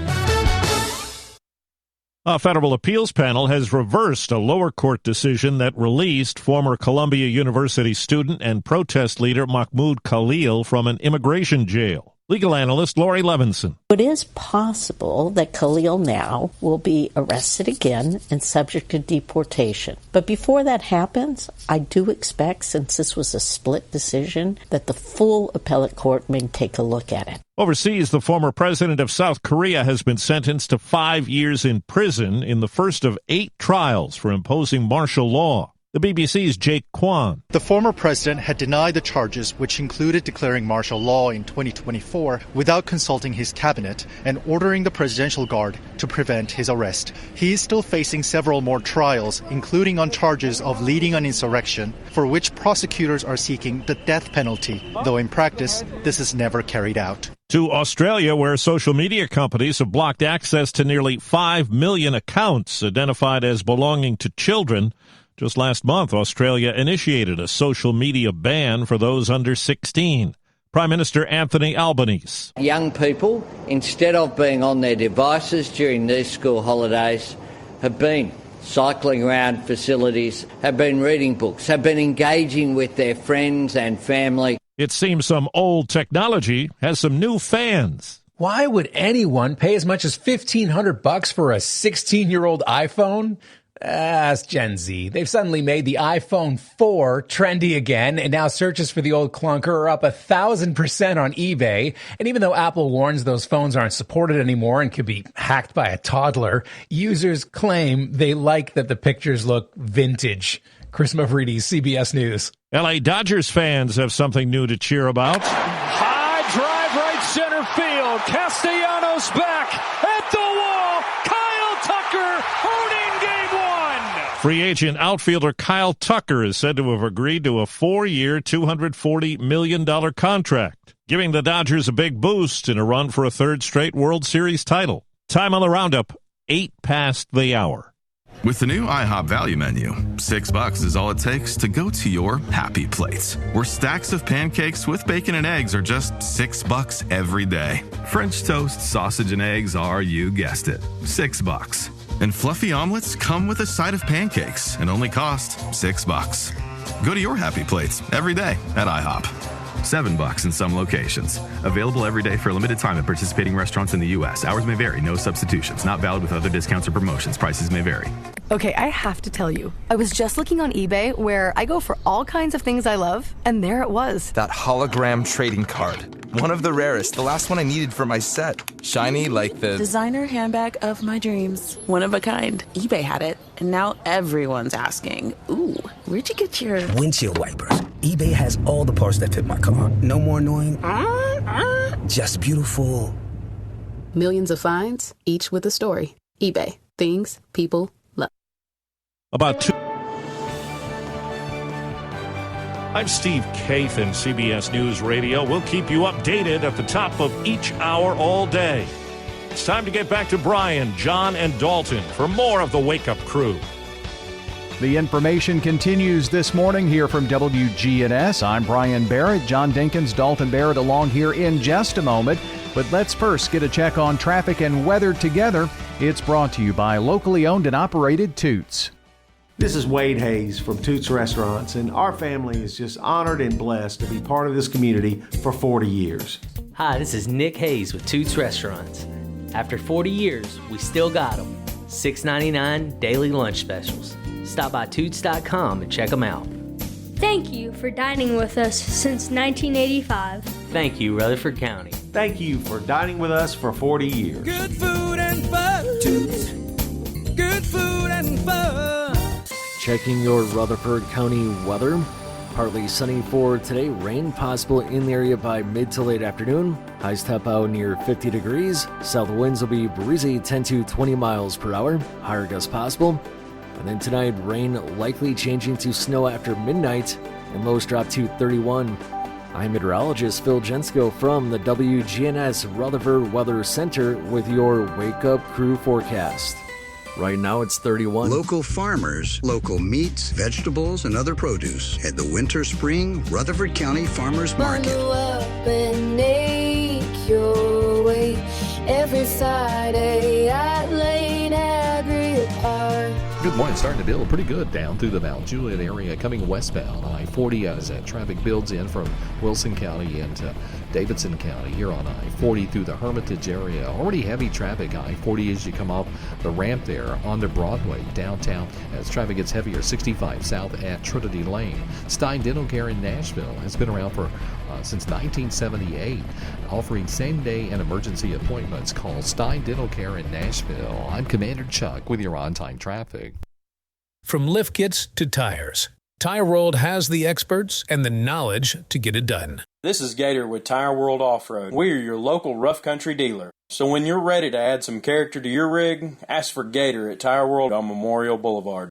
A federal appeals panel has reversed a lower court decision that released former Columbia University student and protest leader Mahmoud Khalil from an immigration jail. Legal analyst Lori Levinson. It is possible that Khalil now will be arrested again and subject to deportation. But before that happens, I do expect, since this was a split decision, that the full appellate court may take a look at it. Overseas, the former president of South Korea has been sentenced to 5 years in prison in the first of 8 trials for imposing martial law. The BBC's Jake Kwan. The former president had denied the charges, which included declaring martial law in 2024 without consulting his cabinet and ordering the Presidential Guard to prevent his arrest. He is still facing several more trials, including on charges of leading an insurrection, for which prosecutors are seeking the death penalty, though in practice, this is never carried out. To Australia, where social media companies have blocked access to nearly 5 million accounts identified as belonging to children. Just last month, Australia initiated a social media ban for those under 16. Prime Minister Anthony Albanese. Young people, instead of being on their devices during these school holidays, have been cycling around facilities, have been reading books, have been engaging with their friends and family. It seems some old technology has some new fans. Why would anyone pay as much as $1,500 for a 16-year-old iPhone? That's Gen Z. They've suddenly made the iPhone 4 trendy again, and now searches for the old clunker are up 1,000% on eBay. And even though Apple warns those phones aren't supported anymore and could be hacked by a toddler, users claim they like that the pictures look vintage. Chris Mavrides, CBS News. LA Dodgers fans have something new to cheer about. High drive right center field. Castellanos back at the wall. Kyle Tucker owning game 1. Free agent outfielder Kyle Tucker is said to have agreed to a 4-year, $240 million contract, giving the Dodgers a big boost in a run for a 3rd straight World Series title. Time on the roundup, 8 past the hour. With the new IHOP value menu, $6 is all it takes to go to your happy place, where stacks of pancakes with bacon and eggs are just $6 every day. French toast, sausage, and eggs are, you guessed it, $6. And fluffy omelets come with a side of pancakes and only cost $6. Go to your happy plates every day at IHOP. $7 in some locations. Available every day for a limited time at participating restaurants in the U.S. Hours may vary. No substitutions. Not valid with other discounts or promotions. Prices may vary. Okay, I have to tell you. I was just looking on eBay, where I go for all kinds of things I love, and there it was. That hologram trading card. One of the rarest. The last one I needed for my set. Shiny like the designer handbag of my dreams. One of a kind. eBay had it, and now everyone's asking, ooh, where'd you get your windshield wipers? eBay has all the parts that fit my car. No more annoying. Just beautiful. Millions of finds, each with a story. eBay. Things people love. I'm Steve Kathan, CBS News Radio. We'll keep you updated at the top of each hour all day. It's time to get back to Brian, John, and Dalton for more of the Wake Up Crew. The information continues this morning here from WGNS. I'm Brian Barrett. John Dinkins, Dalton Barrett along here in just a moment. But let's first get a check on traffic and weather together. It's brought to you by locally owned and operated Toots. This is Wade Hayes from Toots Restaurants, and our family is just honored and blessed to be part of this community for 40 years. Hi, this is Nick Hayes with Toots Restaurants. After 40 years, we still got them. $6.99 daily lunch specials. Stop by Toots.com and check them out. Thank you for dining with us since 1985. Thank you, Rutherford County. Thank you for dining with us for 40 years. Good food and fun. Toots. Good food and fun. Checking your Rutherford County weather. Partly sunny for today. Rain possible in the area by mid to late afternoon. Highs top out near 50 degrees. South winds will be breezy 10 to 20 miles per hour. Higher gusts possible. And then tonight, rain likely changing to snow after midnight. And lows drop to 31. I'm meteorologist Phil Jensko from the WGNS Rutherford Weather Center with your Wake Up Crew forecast. Right now it's 31. Local farmers, local meats, vegetables, and other produce at the Winter Spring Rutherford County Farmers Market. Bundle up and make your way every Friday at Lane Agri Park. Good morning. Starting to build pretty good down through the Mount Juliet area coming westbound. I-40 as that traffic builds in from Wilson County into Davidson County here on I-40 through the Hermitage area. Already heavy traffic I-40 as you come off the ramp there onto Broadway downtown as traffic gets heavier. 65 south at Trinity Lane. Stein Dental Care in Nashville has been around for since 1978, offering same-day and emergency appointments. Call Stein Dental Care in Nashville. I'm Commander Chuck with your on-time traffic. From lift kits to tires, Tire World has the experts and the knowledge to get it done. This is Gator with Tire World Off-Road. We are your local rough country dealer. So when you're ready to add some character to your rig, ask for Gator at Tire World on Memorial Boulevard.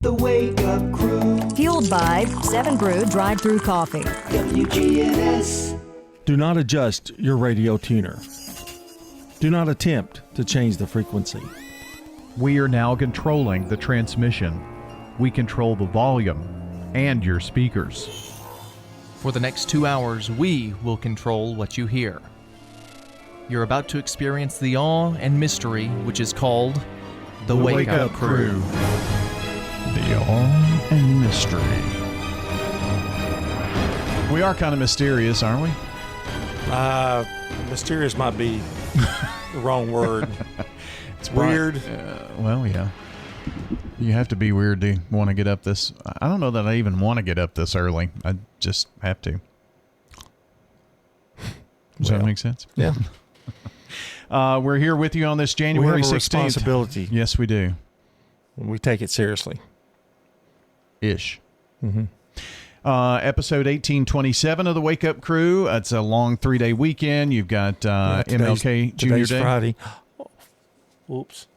The Wake Up Crew. Fueled by 7 Brew Drive-Thru Coffee. WGNS. Do not adjust your radio tuner. Do not attempt to change the frequency. We are now controlling the transmission. We control the volume and your speakers. For the next 2 hours, we will control what you hear. You're about to experience the awe and mystery which is called The Wake Up Crew. The awe and mystery. We are kind of mysterious, aren't we? Mysterious might be the wrong word. It's weird. Well, yeah. You have to be weird to want to get up this. I don't know that I even want to get up this early. I just have to. Does that make sense? Yeah. We're here with you on this January 16th. We have a responsibility. Yes, we do. We take it seriously. Ish. Mm-hmm. Episode 1827 of the Wake Up Crew. It's a long 3-day weekend. You've got MLK Junior Day. Friday. Oops.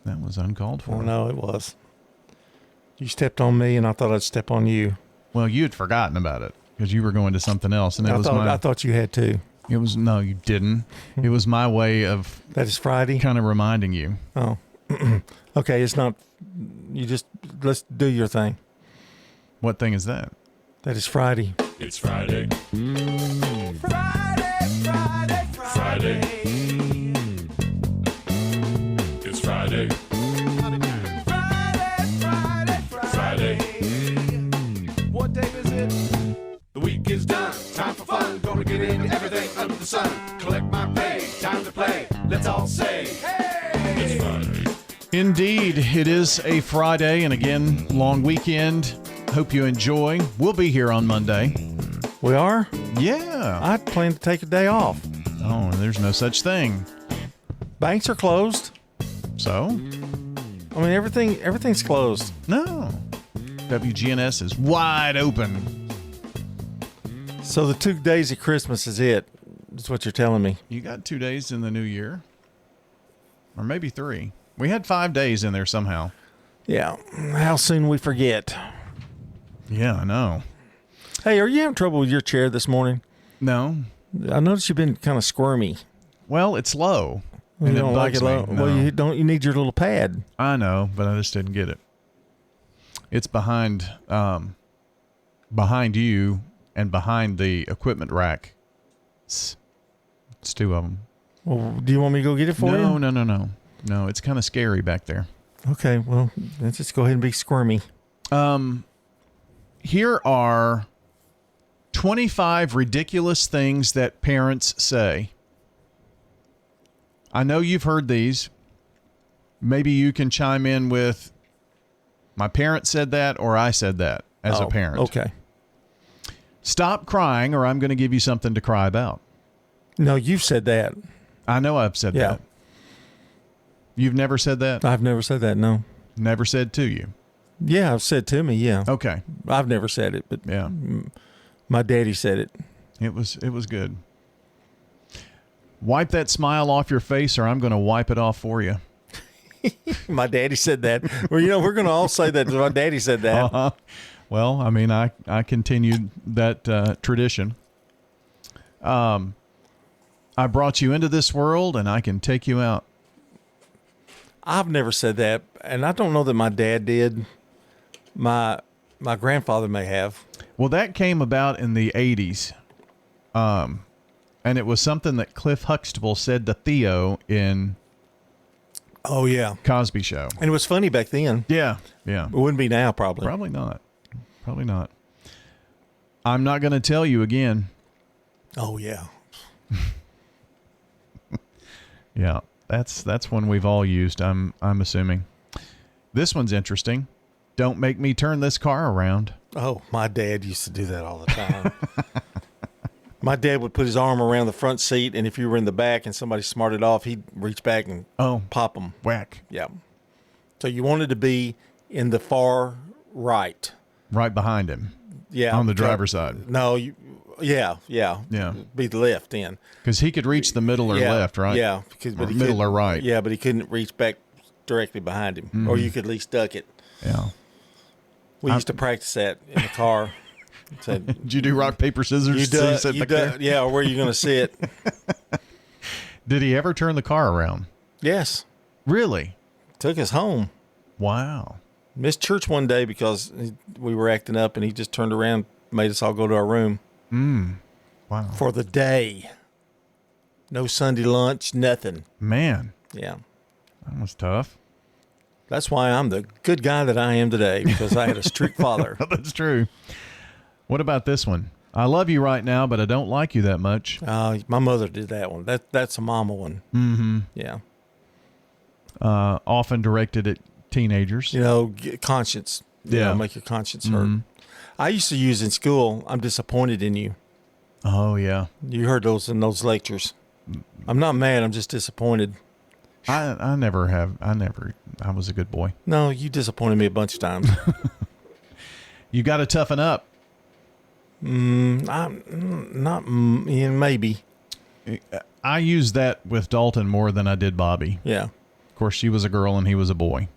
That was uncalled for. Oh, no, it was. You stepped on me, and I thought I'd step on you. Well, you had forgotten about it because you were going to something else, and I thought you had too. It was no, you didn't. It was my way of. That is Friday. Kind of reminding you. Oh, okay. It's not. Let's do your thing. What thing is that? That is Friday. It's Friday. Friday. It's Friday. Friday. What day is it? The week is done. Time for fun. Gonna get into everything under the sun. Collect my pay. Time to play. Let's all say, hey! It's Friday. Indeed, it is a Friday, and again, long weekend. Hope you enjoy. We'll be here on Monday. We are? Yeah. I plan to take a day off. Oh, there's no such thing. Banks are closed. So? I mean, everything's closed. No. WGNS is wide open. So the 2 days of Christmas is it. That's what you're telling me. You got 2 days in the new year. Or maybe 3. We had 5 days in there somehow. Yeah. How soon we forget. Yeah, I know. Hey, are you having trouble with your chair this morning? No. I noticed you've been kind of squirmy. Well, it's low. You don't like it low? No. Well, you need your little pad. I know, but I just didn't get it. It's behind you and behind the equipment rack. It's 2 of them. Well, do you want me to go get it for you? No. No, it's kind of scary back there. Okay, well, let's just go ahead and be squirmy. Here are 25 ridiculous things that parents say. I know you've heard these. Maybe you can chime in with, my parent said that, or I said that as a parent. Okay. Stop crying, or I'm going to give you something to cry about. No, you've said that. I know I've said that. You've never said that? I've never said that, no. Never said to you? Yeah, I've said to me, yeah. Okay. I've never said it, but yeah, my daddy said it. It was good. Wipe that smile off your face, or I'm going to wipe it off for you. My daddy said that. Well, we're going to all say that. My daddy said that. Uh-huh. Well, I mean, I continued that tradition. I brought you into this world, and I can take you out. I've never said that, and I don't know that my dad did. My grandfather may have. Well, that came about in the 80s. And it was something that Cliff Huxtable said to Theo in Cosby Show. And it was funny back then. Yeah. It wouldn't be now, probably. Probably not. I'm not going to tell you again. Oh, yeah. Yeah, that's one we've all used, I'm assuming. This one's interesting. Don't make me turn this car around. Oh, my dad used to do that all the time. My dad would put his arm around the front seat, and if you were in the back and somebody smarted off, he'd reach back and pop them. Whack. Yeah. So you wanted to be in the far right. Right behind him. Yeah. On the driver's side. No, yeah. Be the left in. Because he could reach the middle or left, right? Yeah. Or middle or right. Yeah, but he couldn't reach back directly behind him. Mm-hmm. Or you could at least duck it. Yeah. We used to practice that in the car. Did you do rock, paper, scissors? Yeah, or where are you going to sit? Did he ever turn the car around? Yes. Really? Took us home. Wow. Missed church one day because we were acting up, and he just turned around, made us all go to our room. Wow. For the day. No Sunday lunch, nothing. Man. Yeah. That was tough. That's why I'm the good guy that I am today, because I had a strict father. That's true. What about this one? I love you right now, but I don't like you that much. My mother did that one. That's a mama one. Mm-hmm. Yeah. Often directed at teenagers. Conscience. Make your conscience hurt. I used to use in school, I'm disappointed in you. Oh, yeah. You heard those in those lectures. I'm not mad. I'm just disappointed. I was a good boy. No, you disappointed me a bunch of times. You got to toughen up. Maybe. I used that with Dalton more than I did Bobby. Yeah. Of course, she was a girl and he was a boy.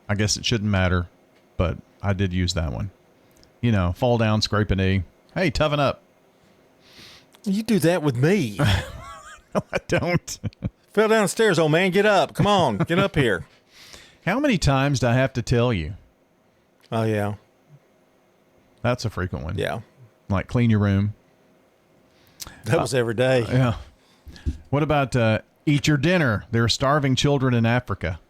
I guess it shouldn't matter, but I did use that one. Fall down, scrape a knee. Hey, toughen up. You do that with me. No, I don't. Fell down the stairs, old man. Get up. Come on. Get up here. How many times do I have to tell you? Oh, yeah. That's a frequent one. Yeah. Like clean your room. That was every day. Yeah. What about eat your dinner? There are starving children in Africa.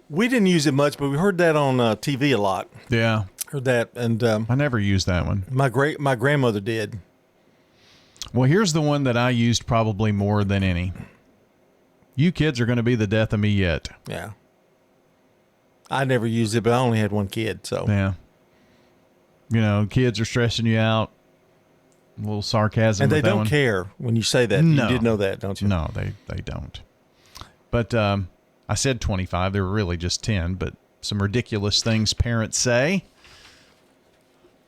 We didn't use it much, but we heard that on TV a lot. Yeah. Heard that. And I never used that one. My grandmother did. Well, here's the one that I used probably more than any. You kids are going to be the death of me yet. Yeah. I never used it, but I only had one kid, so. Yeah. Kids are stressing you out. A little sarcasm. And they with that don't one. care when you say that. No. You did know that, don't you? No, they don't. But I said 25. They were really just 10, but some ridiculous things parents say.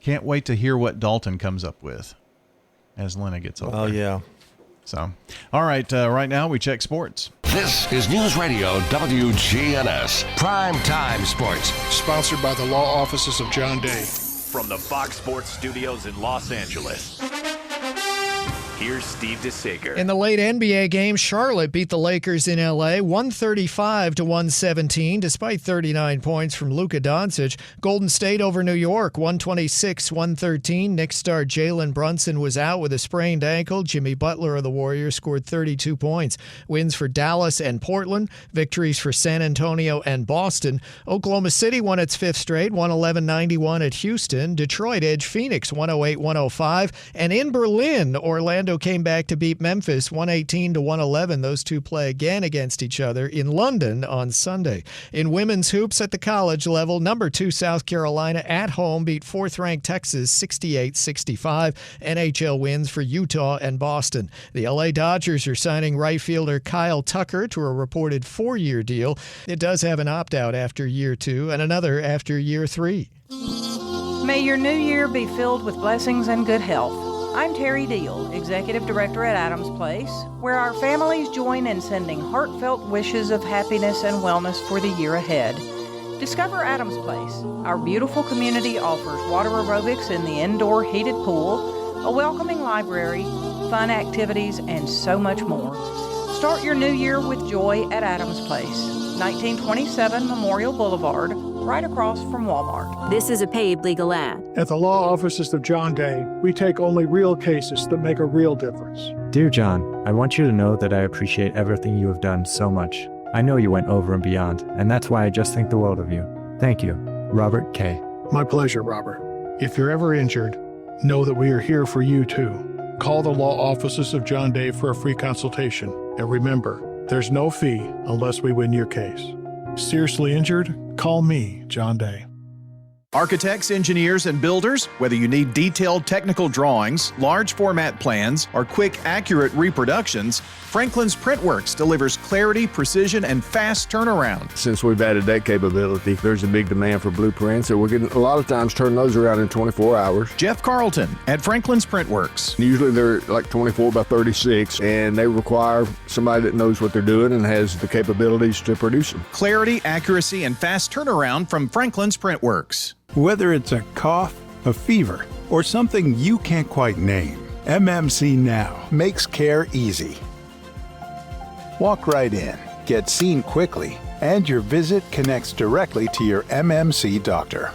Can't wait to hear what Dalton comes up with as Lena gets older. Oh, yeah. So, all right. Right now, we check sports. This is News Radio WGNS Prime Time Sports, sponsored by the law offices of John Day. From the Fox Sports Studios in Los Angeles, here's Steve DeSager. In the late NBA game, Charlotte beat the Lakers in L.A. 135-117, despite 39 points from Luka Doncic. Golden State over New York, 126-113. Knicks star Jalen Brunson was out with a sprained ankle. Jimmy Butler of the Warriors scored 32 points. Wins for Dallas and Portland. Victories for San Antonio and Boston. Oklahoma City won its fifth straight, 111-91 at Houston. Detroit edged Phoenix 108-105. And in Berlin, Orlando came back to beat Memphis 118-111. Those two play again against each other in London on Sunday. In women's hoops at the college level, number 2 South Carolina at home beat 4th-ranked Texas 68-65. NHL wins for Utah and Boston. The LA Dodgers are signing right fielder Kyle Tucker to a reported 4-year deal. It does have an opt-out after year 2 and another after year 3. May your new year be filled with blessings and good health. I'm Terry Deal, Executive Director at Adams Place, where our families join in sending heartfelt wishes of happiness and wellness for the year ahead. Discover Adams Place. Our beautiful community offers water aerobics in the indoor heated pool, a welcoming library, fun activities, and so much more. Start your new year with joy at Adams Place, 1927 Memorial Boulevard, right across from Walmart. This is a paid legal ad. At the law offices of John Day, we take only real cases that make a real difference. Dear John, I want you to know that I appreciate everything you have done so much. I know you went over and beyond, and that's why I just think the world of you. Thank you. Robert K. My pleasure, Robert. If you're ever injured, know that we are here for you too. Call the law offices of John Day for a free consultation. And remember, there's no fee unless we win your case. Seriously injured? Call me, John Day. Architects, engineers, and builders, whether you need detailed technical drawings, large format plans, or quick, accurate reproductions, Franklin's Printworks delivers clarity, precision, and fast turnaround. Since we've added that capability, there's a big demand for blueprints, so we're getting a lot of times turn those around in 24 hours. Jeff Carlton at Franklin's Printworks. Usually they're like 24 by 36, and they require somebody that knows what they're doing and has the capabilities to produce them. Clarity, accuracy, and fast turnaround from Franklin's Printworks. Whether it's a cough, a fever, or something you can't quite name, MMC Now makes care easy. Walk right in, get seen quickly, and your visit connects directly to your MMC doctor.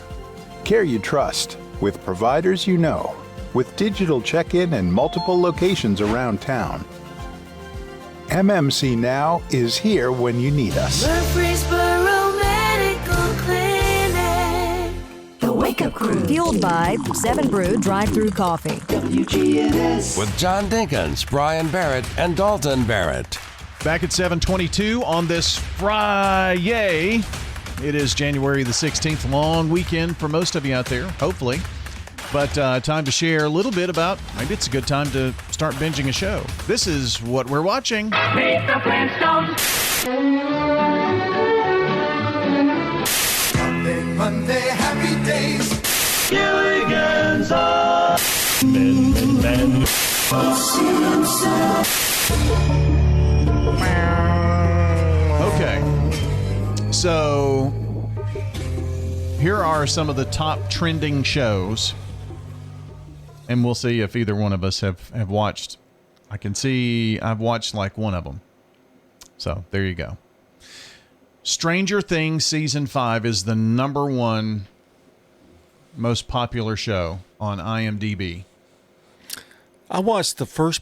Care you trust, with providers you know, with digital check-in and multiple locations around town. MMC Now is here when you need us. Murfreesboro Medical Clinic. The Wake Up Crew, fueled by 7 Brew drive-through coffee. WGNS. With John Dinkins, Brian Barrett, and Dalton Barrett. Back at 7:22 on this Friday. It is January the 16th. Long weekend for most of you out there, hopefully. But time to share a little bit about, maybe it's a good time to start binging a show. This is what we're watching. Meet the Flintstones. Monday, happy days. Gilligan's Ben. Okay. So here are some of the top trending shows. And we'll see if either one of us have watched. I can see I've watched like one of them. So there you go. Stranger Things Season 5 is the number one most popular show on IMDb. I watched the first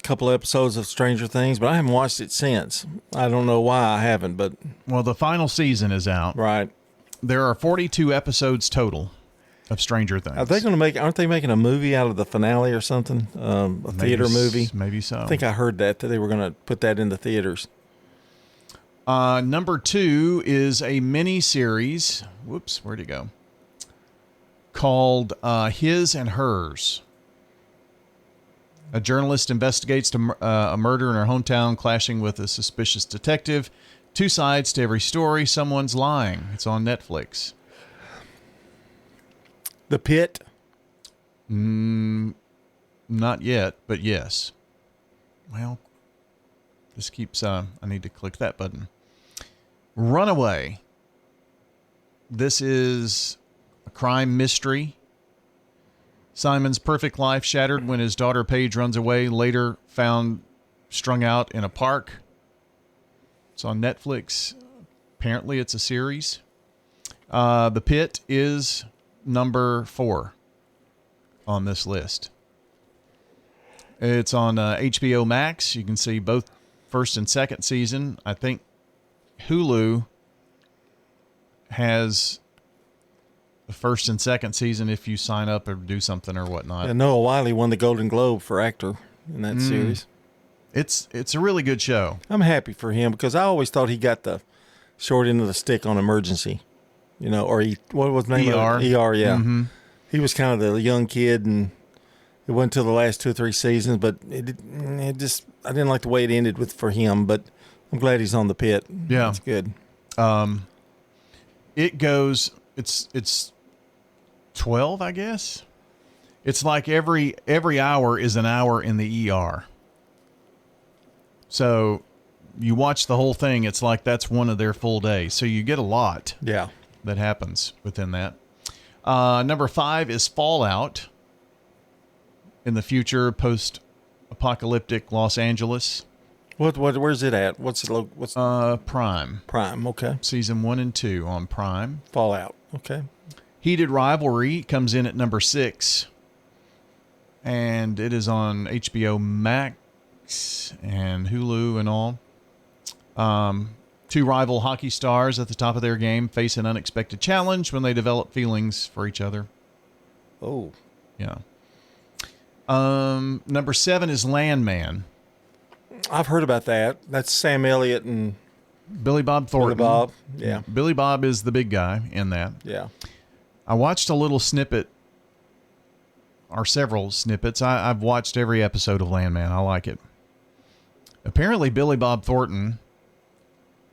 couple episodes of Stranger Things, but I haven't watched it since. I don't know why I haven't, but... Well, the final season is out. Right. There are 42 episodes total of Stranger Things. Are they going to aren't they making a movie out of the finale or something? A theater movie? Maybe so. I think I heard that they were going to put that in the theaters. Number 2 is a mini series. Whoops, where'd it go? Called His and Hers. A journalist investigates a murder in her hometown, clashing with a suspicious detective. 2 sides to every story. Someone's lying. It's on Netflix. The Pit? Not yet, but yes. Well, this keeps... I need to click that button. Runaway. This is a crime mystery. Simon's perfect life shattered when his daughter Paige runs away, later found strung out in a park. It's on Netflix. Apparently it's a series. The Pit is number 4 on this list. It's on HBO Max. You can see both first and second season. I think Hulu has the first and second season if you sign up or do something or whatnot. Yeah, Noah Wyle won the Golden Globe for actor in that series. It's a really good show. I'm happy for him because I always thought he got the short end of the stick on Emergency. You know, or what was the name ER. of it? ER, yeah. Mm-hmm. He was kind of the young kid, and it wasn't until the last 2 or 3 seasons, but it just, I didn't like the way it ended for him, but I'm glad he's on The Pit. Yeah. It's good. It goes, it's 12, I guess. It's like every hour is an hour in the ER. So you watch the whole thing, it's like that's one of their full days. So you get a lot that happens within that. Number 5 is Fallout. In the future, post-apocalyptic Los Angeles. Where's it at? What's Prime. Prime, okay. Season 1 and 2 on Prime. Fallout, okay. Heated Rivalry comes in at number 6. And it is on HBO Max and Hulu and all. 2 rival hockey stars at the top of their game face an unexpected challenge when they develop feelings for each other. Oh. Yeah. Number 7 is Landman. I've heard about that. That's Sam Elliott and Billy Bob Thornton. Billy Bob, yeah. Billy Bob is the big guy in that. Yeah. I watched a little snippet, or several snippets. I've watched every episode of Landman. I like it. Apparently, Billy Bob Thornton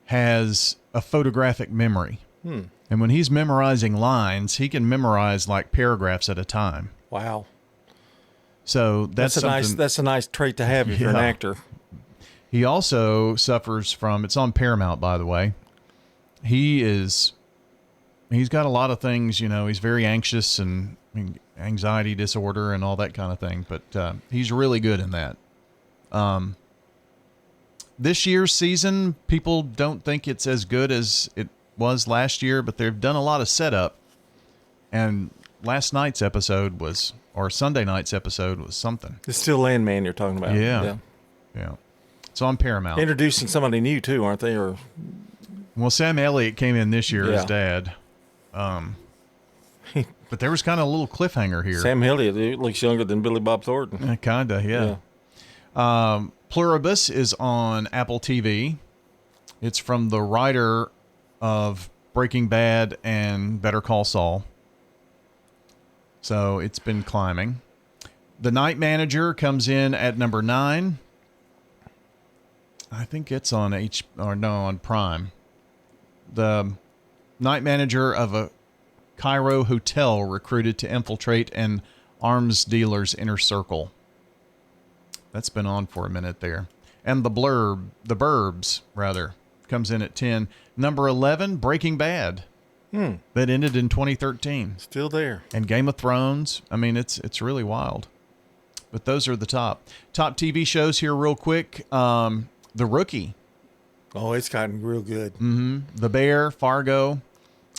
has a photographic memory. And when he's memorizing lines, he can memorize like paragraphs at a time. Wow. So that's a nice trait to have if you're an actor. He also suffers from, it's on Paramount, by the way. He's got a lot of things, he's very anxious and anxiety disorder and all that kind of thing, but he's really good in that. This year's season, people don't think it's as good as it was last year, but they've done a lot of setup. And last night's episode or Sunday night's episode was something. It's still Landman you're talking about. Yeah. It's on Paramount. Introducing somebody new too, aren't they? Well, Sam Elliott came in this year as Dad. But there was kind of a little cliffhanger here. Sam Elliott looks younger than Billy Bob Thornton. Kinda, yeah. Pluribus is on Apple TV. It's from the writer of Breaking Bad and Better Call Saul. So it's been climbing. The Night Manager comes in at number 9. I think it's on on Prime. The night manager of a Cairo hotel recruited to infiltrate an arms dealer's inner circle. That's been on for a minute there. And The Burbs, comes in at 10. Number 11, Breaking Bad. That ended in 2013. Still there. And Game of Thrones. I mean, it's really wild. But those are the top TV shows here real quick. The Rookie. Oh, it's gotten real good. The Bear, Fargo.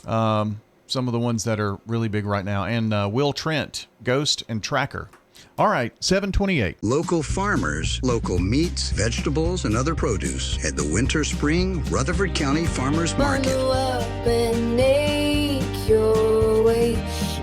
Some of the ones that are really big right now. And Will Trent, Ghost, and Tracker. All right, 728. Local farmers, local meats, vegetables, and other produce at the Winter Spring Rutherford County Farmers Market. Bundle up and make your way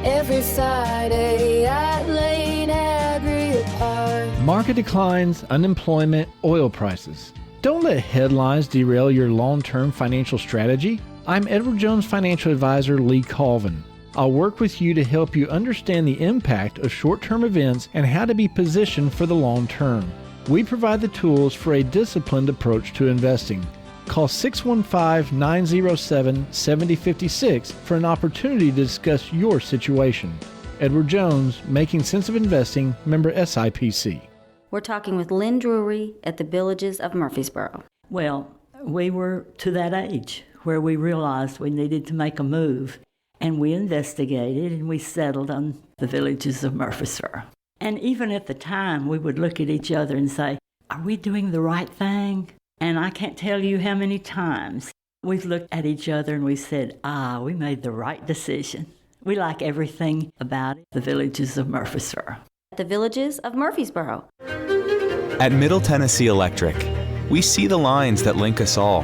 every Friday at Lane Agri Park. Market declines, unemployment, oil prices. Don't let headlines derail your long-term financial strategy. I'm Edward Jones Financial Advisor Lee Colvin. I'll work with you to help you understand the impact of short-term events and how to be positioned for the long term. We provide the tools for a disciplined approach to investing. Call 615-907-7056 for an opportunity to discuss your situation. Edward Jones, Making Sense of Investing, member SIPC. We're talking with Lynn Drury at the Villages of Murfreesboro. Well, we were to that age where we realized we needed to make a move. And we investigated and we settled on the Villages of Murfreesboro. And even at the time, we would look at each other and say, are we doing the right thing? And I can't tell you how many times we've looked at each other and we said, we made the right decision. We like everything about it, the Villages of Murfreesboro. The Villages of Murfreesboro. At Middle Tennessee Electric, we see the lines that link us all,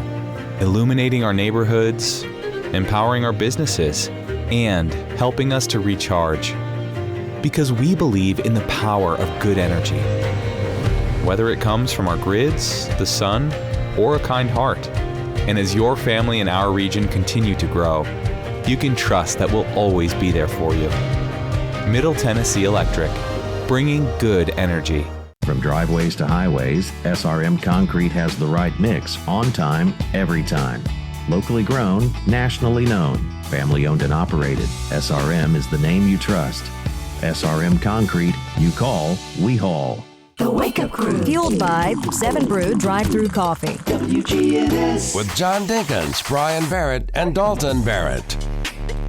illuminating our neighborhoods, empowering our businesses, and helping us to recharge. Because we believe in the power of good energy. Whether it comes from our grids, the sun, or a kind heart. And as your family and our region continue to grow, you can trust that we'll always be there for you. Middle Tennessee Electric, bringing good energy. From driveways to highways, SRM Concrete has the right mix, on time, every time. Locally grown, nationally known, family owned and operated, SRM is the name you trust. SRM Concrete, you call, we haul. The Wake Up Crew. Fueled by 7 Brew Drive-Thru Coffee. WGNS. With John Dinkins, Brian Barrett, and Dalton Barrett.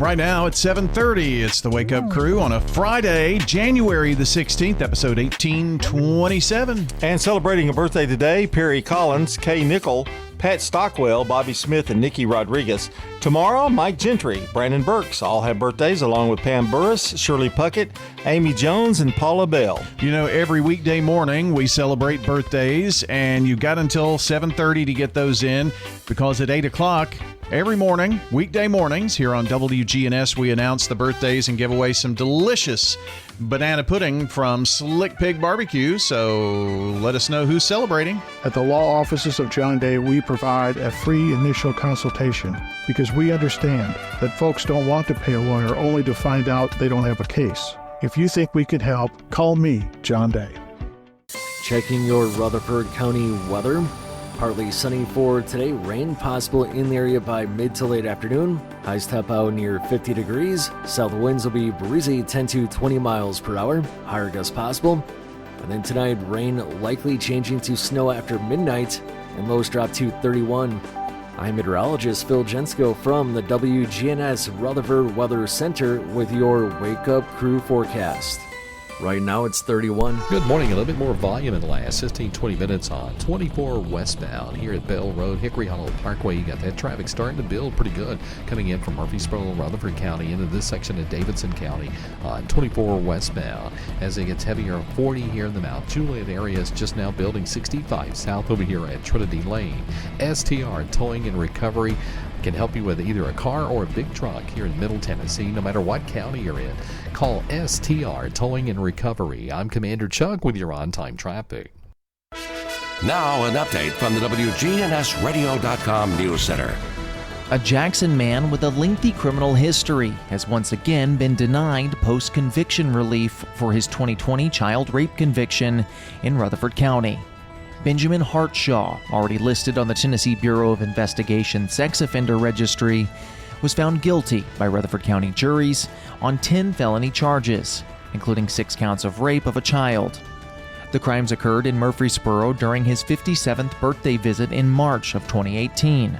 Right now it's 7:30. It's the Wake Up Crew on a Friday, January the 16th, episode 1827. And celebrating a birthday today, Perry Collins, Kay Nickel, Pat Stockwell, Bobby Smith, and Nikki Rodriguez. Tomorrow, Mike Gentry, Brandon Burks all have birthdays, along with Pam Burris, Shirley Puckett, Amy Jones, and Paula Bell. You know, every weekday morning we celebrate birthdays, and you've got until 7:30 to get those in, because at 8 o'clock Every morning, weekday mornings, here on WGNS, we announce the birthdays and give away some delicious banana pudding from Slick Pig Barbecue. So let us know who's celebrating. At the law offices of John Day, we provide a free initial consultation because we understand that folks don't want to pay a lawyer only to find out they don't have a case. If you think we could help, call me, John Day. Checking your Rutherford County weather. Partly sunny for today. Rain possible in the area by mid to late afternoon. Highs top out near 50 degrees. South winds will be breezy 10 to 20 miles per hour. Higher gusts possible. And then tonight, rain likely changing to snow after midnight. And lows drop to 31. I'm meteorologist Phil Jensko from the WGNS Rutherford Weather Center with your Wake Up Crew forecast. Right now it's 31. Good morning. A little bit more volume in the last 15-20 minutes on 24 westbound here at Bell Road, Hickory Hollow Parkway. You got that traffic starting to build pretty good coming in from Murfreesboro, Rutherford County into this section of Davidson County on 24 westbound. As it gets heavier, 40 here in the Mount Juliet area is just now building 65 south over here at Trinity Lane. STR Towing and Recovery can help you with either a car or a big truck here in Middle Tennessee, no matter what county you're in. Call STR Towing and Recovery. I'm Commander Chuck with your on-time traffic. Now an update from the WGNSradio.com News Center. A Jackson man with a lengthy criminal history has once again been denied post-conviction relief for his 2020 child rape conviction in Rutherford County. Benjamin Hartshaw, already listed on the Tennessee Bureau of Investigation Sex Offender Registry, was found guilty by Rutherford County juries on 10 felony charges, including 6 counts of rape of a child. The crimes occurred in Murfreesboro during his 57th birthday visit in March of 2018.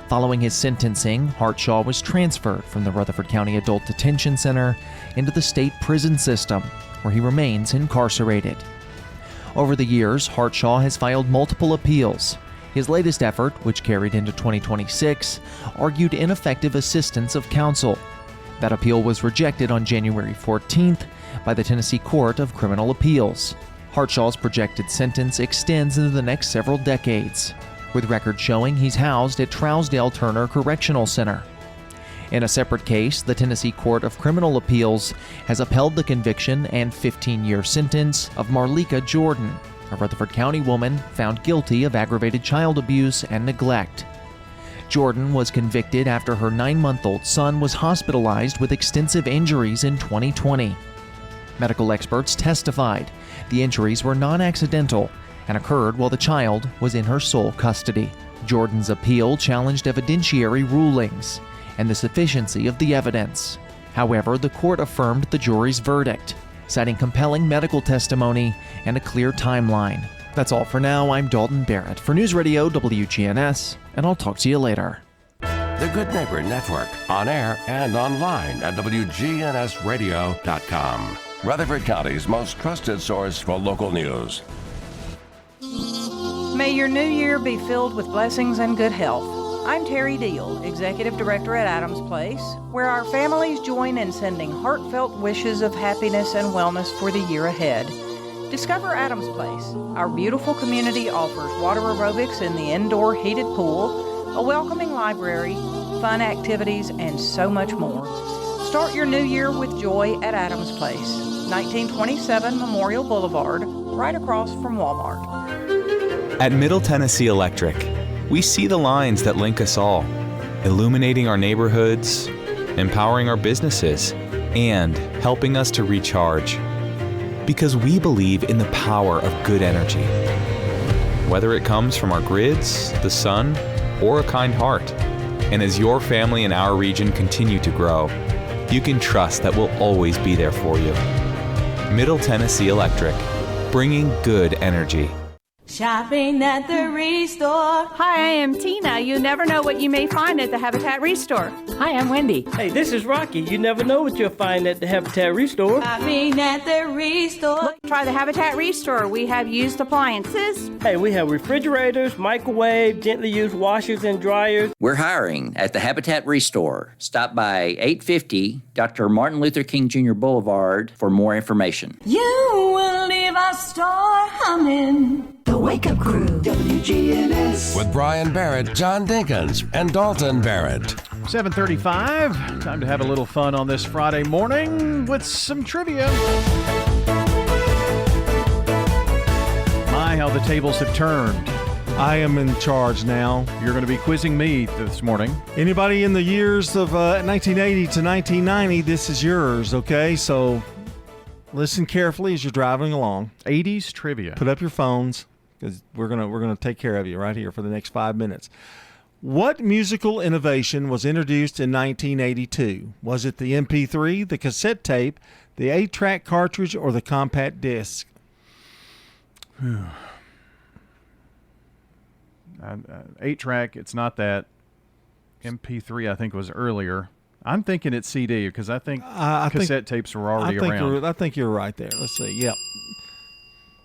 Following his sentencing, Hartshaw was transferred from the Rutherford County Adult Detention Center into the state prison system, where he remains incarcerated. Over the years, Hartshaw has filed multiple appeals. His latest effort, which carried into 2026, argued ineffective assistance of counsel. That appeal was rejected on January 14th by the Tennessee Court of Criminal Appeals. Hartshaw's projected sentence extends into the next several decades, with records showing he's housed at Trousdale Turner Correctional Center. In a separate case, the Tennessee Court of Criminal Appeals has upheld the conviction and 15-year sentence of Marlika Jordan, a Rutherford County woman found guilty of aggravated child abuse and neglect. Jordan was convicted after her 9-month-old son was hospitalized with extensive injuries in 2020. Medical experts testified the injuries were non-accidental and occurred while the child was in her sole custody. Jordan's appeal challenged evidentiary rulings and the sufficiency of the evidence. However, the court affirmed the jury's verdict, citing compelling medical testimony and a clear timeline. That's all for now. I'm Dalton Barrett for News Radio WGNS, and I'll talk to you later. The Good Neighbor Network, on air and online at WGNSradio.com. Rutherford County's most trusted source for local news. May your new year be filled with blessings and good health. I'm Terry Deal, Executive Director at Adams Place, where our families join in sending heartfelt wishes of happiness and wellness for the year ahead. Discover Adams Place. Our beautiful community offers water aerobics in the indoor heated pool, a welcoming library, fun activities, and so much more. Start your new year with joy at Adams Place, 1927 Memorial Boulevard, right across from Walmart. At Middle Tennessee Electric, we see the lines that link us all, illuminating our neighborhoods, empowering our businesses, and helping us to recharge. Because we believe in the power of good energy. Whether it comes from our grids, the sun, or a kind heart. And as your family and our region continue to grow, you can trust that we'll always be there for you. Middle Tennessee Electric, bringing good energy. Shopping at the Restore. Hi, I am Tina. You never know what you may find at the Habitat Restore. Hi, I'm Wendy. Hey, this is Rocky. You never know what you'll find at the Habitat Restore. Shopping at the Restore. Look, try the Habitat Restore. We have used appliances. Hey, we have refrigerators, microwave, gently used washers and dryers. We're hiring at the Habitat Restore. Stop by 850 Dr. Martin Luther King Jr. Boulevard for more information. You will live keep our store humming. The Wake Up Crew, WGNS. With Brian Barrett, John Dinkins, and Dalton Barrett. 7:35. Time to have a little fun on this Friday morning with some trivia. My, how the tables have turned. I am in charge now. You're going to be quizzing me this morning. Anybody in the years of 1980 to 1990, this is yours, okay? So listen carefully as you're driving along. 80s trivia. Put up your phones because we're gonna take care of you right here for the next 5 minutes. What musical innovation was introduced in 1982? Was it the MP3, the cassette tape, the 8-track cartridge, or the compact disc? 8-track, it's not that. MP3, I think, was earlier. I'm thinking it's CD because I think cassette tapes were already around. I think you're right there. Let's see. Yep.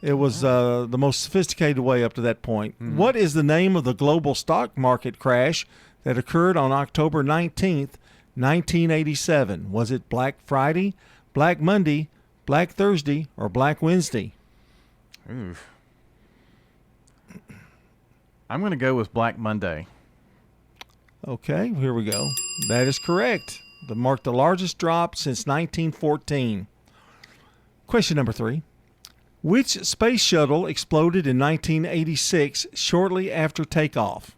It was the most sophisticated way up to that point. Mm-hmm. What is the name of the global stock market crash that occurred on October 19th, 1987? Was it Black Friday, Black Monday, Black Thursday, or Black Wednesday? Oof. I'm going to go with Black Monday. Okay, here we go. That is correct. That marked the largest drop since 1914. Question number 3. Which space shuttle exploded in 1986 shortly after takeoff?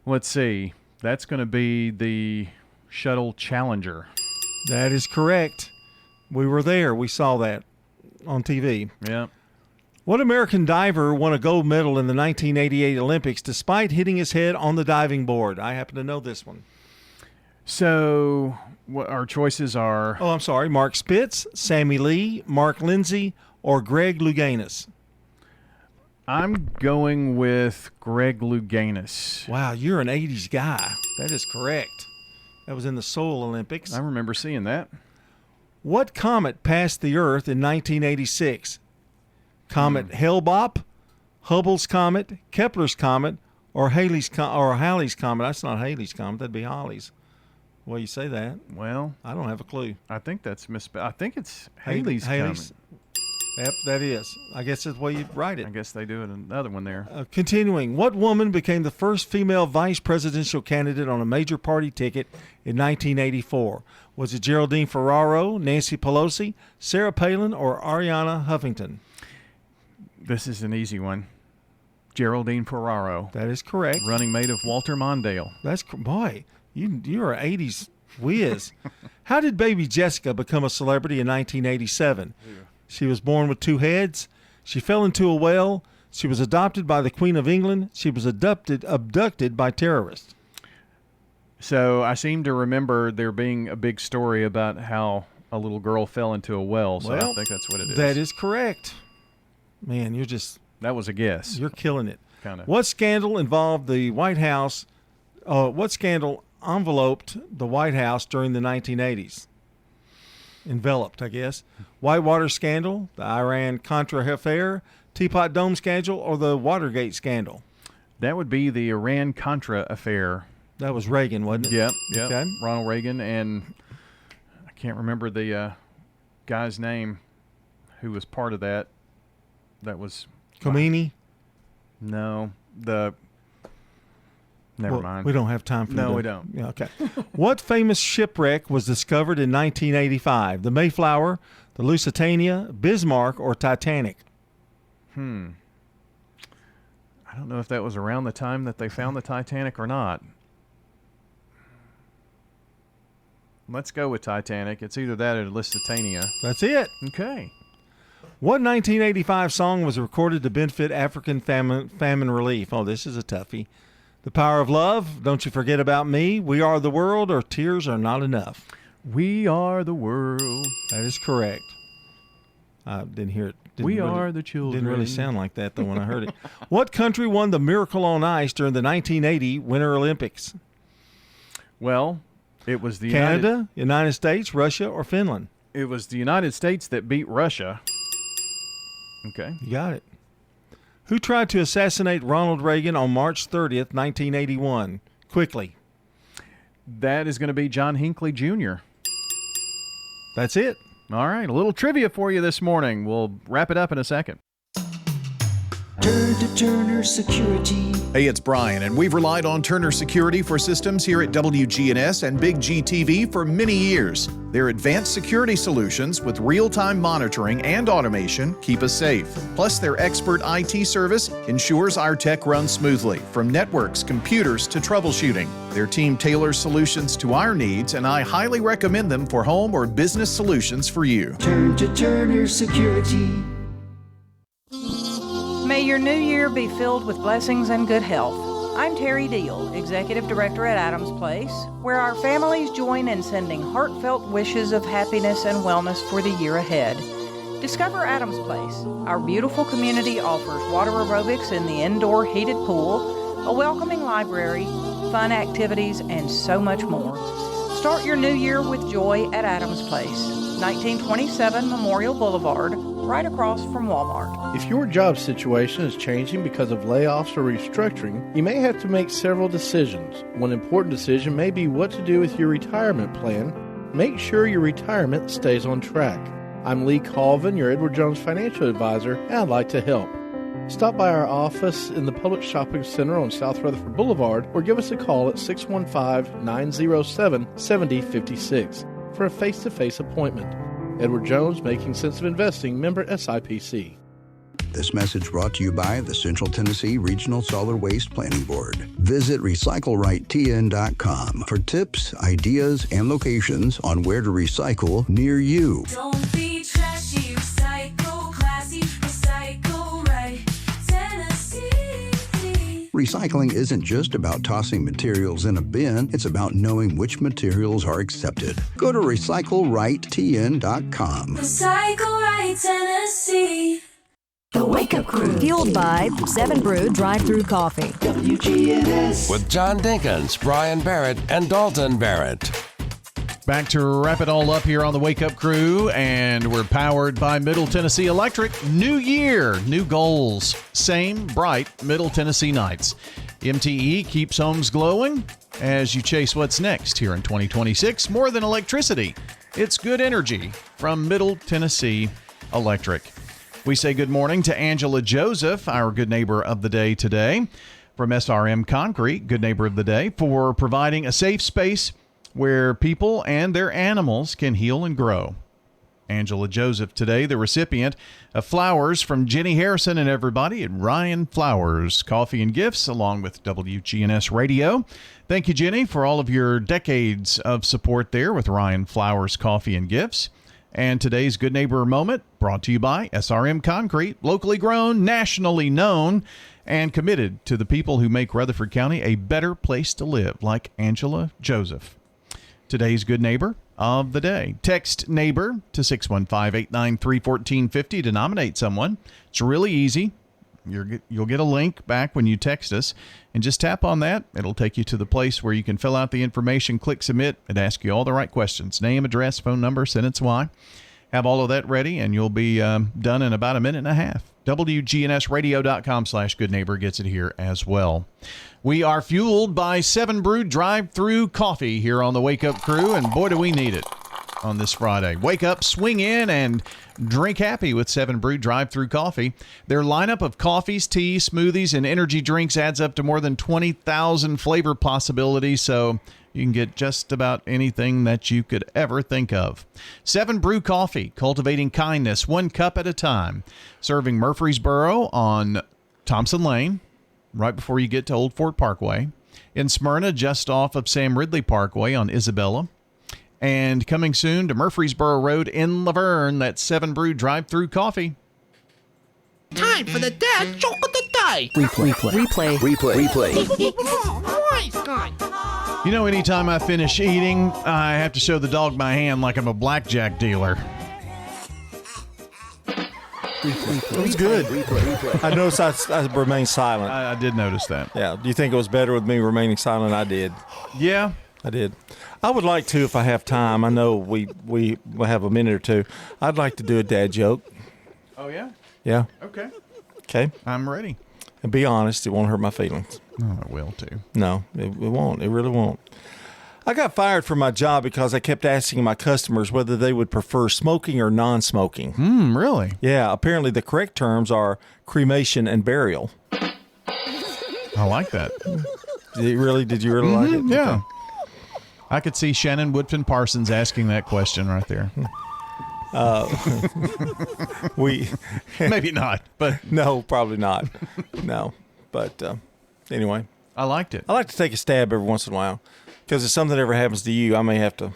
Let's see. That's going to be the Shuttle Challenger. That is correct. We were there. We saw that on TV. Yeah. What American diver won a gold medal in the 1988 Olympics despite hitting his head on the diving board? I happen to know this one. So what our choices are... Oh, I'm sorry. Mark Spitz, Sammy Lee, Mark Lindsay, or Greg Louganis? I'm going with Greg Louganis. Wow, you're an 80s guy. That is correct. That was in the Seoul Olympics. I remember seeing that. What comet passed the Earth in 1986? Comet Hale-Bopp, Hubble's Comet, Kepler's Comet, or Halley's Comet. That's not Halley's Comet. That'd be Halley's. Well, you say that. Well, I don't have a clue. I think that's I think it's Halley's Comet. Yep, that is. I guess that's the way you write it. I guess they do it another one there. Continuing, what woman became the first female vice presidential candidate on a major party ticket in 1984? Was it Geraldine Ferraro, Nancy Pelosi, Sarah Palin, or Ariana Huffington? This is an easy one. Geraldine Ferraro. That is correct. Running mate of Walter Mondale. Boy, you're an 80s whiz. How did baby Jessica become a celebrity in 1987? Yeah. She was born with 2 heads. She fell into a well. She was adopted by the Queen of England. She was abducted by terrorists. So I seem to remember there being a big story about how a little girl fell into a well. So I think that's what it is. That is correct. Man, that was a guess. You're killing it. Kind of. What scandal involved the White House? What scandal enveloped the White House during the 1980s? Enveloped, I guess. Whitewater scandal, the Iran-Contra affair, Teapot Dome scandal, or the Watergate scandal? That would be the Iran-Contra affair. That was Reagan, wasn't it? Yep. Okay. Ronald Reagan, and I can't remember the guy's name who was part of that. That was Khomeini? No, never mind. We don't have time for that. No, we don't. Yeah, okay. What famous shipwreck was discovered in 1985? The Mayflower, the Lusitania, Bismarck, or Titanic? I don't know if that was around the time that they found the Titanic or not. Let's go with Titanic. It's either that or Lusitania. That's it. Okay. What 1985 song was recorded to benefit African famine relief? Oh, this is a toughie. The Power of Love, Don't You Forget About Me, We Are the World, or Tears Are Not Enough? We Are the World. That is correct. I didn't hear it. We are the children. Didn't really sound like that, though, when I heard it. What country won the Miracle on Ice during the 1980 Winter Olympics? Well, it was the Canada, United States, Russia, or Finland? It was the United States that beat Russia. Okay. You got it. Who tried to assassinate Ronald Reagan on March 30th, 1981? Quickly. That is going to be John Hinckley Jr. That's it. All right, a little trivia for you this morning. We'll wrap it up in a second. Turn to Turner Security. Hey, it's Brian, and we've relied on Turner Security for systems here at WGNS and Big GTV for many years. Their advanced security solutions with real-time monitoring and automation keep us safe. Plus, their expert IT service ensures our tech runs smoothly, from networks, computers to troubleshooting. Their team tailors solutions to our needs, and I highly recommend them for home or business solutions for you. Turn to Turner Security. May your new year be filled with blessings and good health. I'm Terry Deal, Executive Director at Adams Place, where our families join in sending heartfelt wishes of happiness and wellness for the year ahead. Discover Adams Place. Our beautiful community offers water aerobics in the indoor heated pool, a welcoming library, fun activities, and so much more. Start your new year with joy at Adams Place, 1927 Memorial Boulevard, right across from Walmart. If your job situation is changing because of layoffs or restructuring, you may have to make several decisions. One important decision may be what to do with your retirement plan. Make sure your retirement stays on track. I'm Lee Colvin, your Edward Jones financial advisor, and I'd like to help. Stop by our office in the Public Shopping Center on South Rutherford Boulevard or give us a call at 615-907-7056 for a face-to-face appointment. Edward Jones, Making Sense of Investing, member SIPC. This message brought to you by the Central Tennessee Regional Solid Waste Planning Board. Visit RecycleRightTN.com for tips, ideas, and locations on where to recycle near you. Don't be trashy, recycle classy, recycle right, Tennessee. Recycling isn't just about tossing materials in a bin, it's about knowing which materials are accepted. Go to RecycleRightTN.com. Recycle right, Tennessee. The Wake Up Crew. Fueled by 7 Brew Drive-Thru Coffee. WGNS. With John Dinkins, Brian Barrett, and Dalton Barrett. Back to wrap it all up here on the Wake Up Crew, and we're powered by Middle Tennessee Electric. New year, new goals. Same bright Middle Tennessee nights. MTE keeps homes glowing as you chase what's next here in 2026. More than electricity, it's good energy from Middle Tennessee Electric. We say good morning to Angela Joseph, our good neighbor of the day today, from SRM Concrete, good neighbor of the day, for providing a safe space where people and their animals can heal and grow. Angela Joseph today, the recipient of flowers from Jenny Harrison and everybody at Ryan Flowers Coffee and Gifts, along with WGNS Radio. Thank you, Jenny, for all of your decades of support there with Ryan Flowers Coffee and Gifts. And today's Good Neighbor Moment brought to you by SRM Concrete, locally grown, nationally known, and committed to the people who make Rutherford County a better place to live, like Angela Joseph. Today's Good Neighbor of the day. Text NEIGHBOR to 615-893-1450 to nominate someone. It's really easy. You'll get a link back when you text us, and just tap on that. It'll take you to the place where you can fill out the information, click submit, and ask you all the right questions. Name, address, phone number, sentence why. Have all of that ready, and you'll be done in about a minute and a half. WGNSradio.com/goodneighbor gets it here as well. We are fueled by 7 Brew Drive-Thru Coffee here on the Wake Up Crew, and boy, do we need it on this Friday. Wake up, swing in, and drink happy with 7 Brew Drive-Thru Coffee. Their lineup of coffees, teas, smoothies, and energy drinks adds up to more than 20,000 flavor possibilities, so you can get just about anything that you could ever think of. 7 Brew Coffee, cultivating kindness 1 cup at a time. Serving Murfreesboro on Thompson Lane, right before you get to Old Fort Parkway. In Smyrna, just off of Sam Ridley Parkway on Isabella. And coming soon to Murfreesboro Road in Laverne, that's 7 Brew Drive-Thru Coffee. Time for the dad joke of the day. Replay. You know, anytime I finish eating, I have to show the dog my hand like I'm a blackjack dealer. It was good. I noticed I remained silent. I did notice that. Yeah. Do you think it was better with me remaining silent? I did. Yeah. I did. I would like to, if I have time. I know we have a minute or two. I'd like to do a dad joke. Oh, yeah? Yeah. Okay. Okay. I'm ready. And be honest, it won't hurt my feelings. Oh, it will, too. No, it won't. It really won't. I got fired from my job because I kept asking my customers whether they would prefer smoking or non-smoking. Really? Yeah, apparently the correct terms are cremation and burial. I like that. Did you really like it? Yeah. Okay. I could see Shannon Woodfin Parsons asking that question right there. Maybe not, but no, probably not. No, but anyway, I liked it. I like to take a stab every once in a while because if something ever happens to you, I may have to,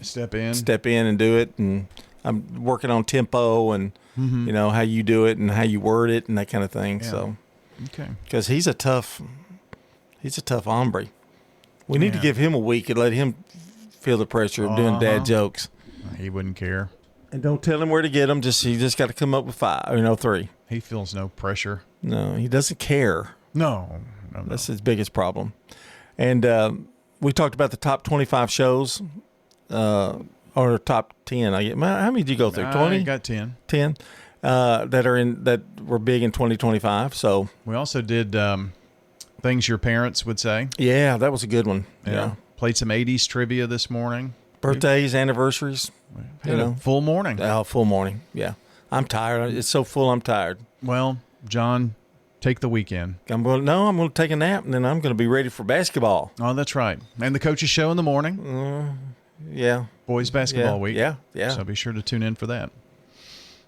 step in and do it. And I'm working on tempo and how you do it and how you word it and that kind of thing. Yeah. So, okay, because he's a tough hombre. We need to give him a week and let him feel the pressure of doing dad jokes. He wouldn't care. And don't tell him where to get them. He just got to come up with 3. He feels no pressure. No, he doesn't care. No. That's his biggest problem. And we talked about the top 25 shows, or top 10. How many did you go through? 20? I got 10. 10 that were big in 2025. So we also did things your parents would say. Yeah, that was a good one. Yeah. Played some 80s trivia this morning. Birthdays, anniversaries. Full morning. Full morning. Yeah. I'm tired. It's so full. I'm tired. Well, John, take the weekend. I'm going to take a nap and then I'm going to be ready for basketball. Oh, that's right. And the coaches show in the morning. Yeah. Boys basketball week. Yeah. So be sure to tune in for that.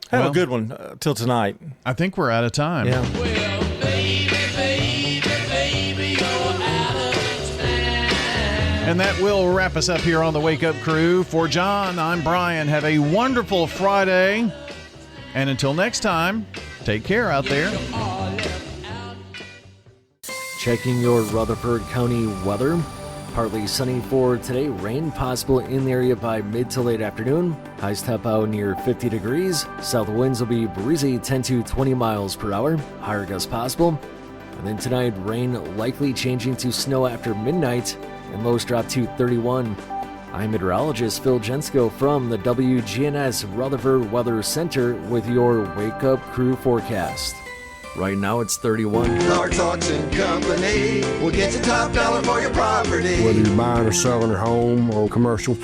Have a good one till tonight. I think we're out of time. Yeah. Well, baby, you're out of time. And that will wrap us up here on the Wake Up Crew. For John, I'm Brian. Have a wonderful Friday. And until next time, take care out there. Checking your Rutherford County weather. Partly sunny for today. Rain possible in the area by mid to late afternoon. Highs top out near 50 degrees. South winds will be breezy 10 to 20 miles per hour. Higher gusts possible. And then tonight, rain likely changing to snow after midnight. And lows drop to 31. I'm meteorologist Phil Jensko from the WGNS Rutherford Weather Center with your Wake Up Crew forecast. Right now it's 31. Clark's Auction Company will get you top dollar for your property. Whether you're buying or selling your home or commercial